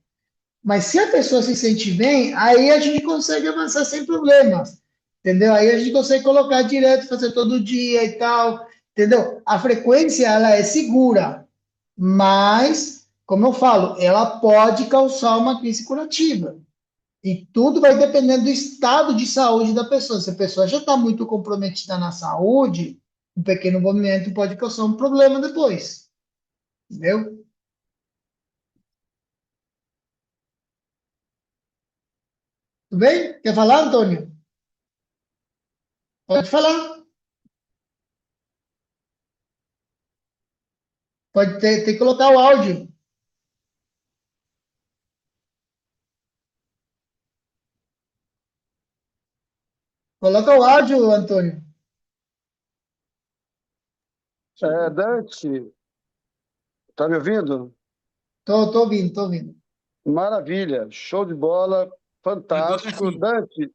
Mas se a pessoa se sente bem, aí a gente consegue avançar sem problemas, entendeu? Aí a gente consegue colocar direto, fazer todo dia e tal, entendeu? A frequência, ela é segura, mas, como eu falo, ela pode causar uma crise curativa. E tudo vai dependendo do estado de saúde da pessoa. Se a pessoa já está muito comprometida na saúde, um pequeno movimento pode causar um problema depois, entendeu? Tudo bem? Quer falar, Antônio? Pode falar. Pode ter, tem que colocar o áudio. Coloca o áudio, Antônio. Dante, tá me ouvindo? Tô ouvindo, tô ouvindo. Maravilha, show de bola, Agora fantástico. sim. Dante,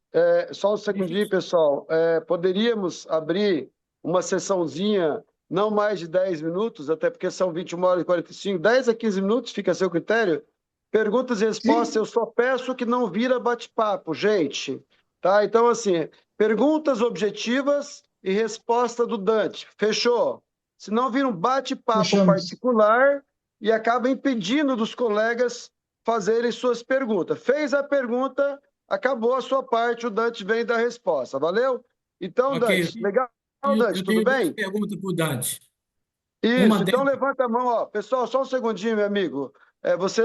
só um segundinho, pessoal. Poderíamos abrir uma sessãozinha, não mais de 10 minutos, até porque são 21 horas e 45, 10 a 15 minutos, fica a seu critério. Perguntas e respostas, Sim, eu só peço que não vira bate-papo, gente. Tá? Então, assim, perguntas objetivas e resposta do Dante. Fechou? Se não vira um bate-papo fechamos. particular e acaba impedindo dos colegas fazerem suas perguntas. Fez a pergunta, acabou a sua parte, o Dante vem dar a resposta. Valeu? Então, Ok. Dante, legal, Dante, Eu tudo tenho duas bem? perguntas para o Dante. Uma Isso, então delas, levanta a mão, ó. Pessoal, só um segundinho, meu amigo. Você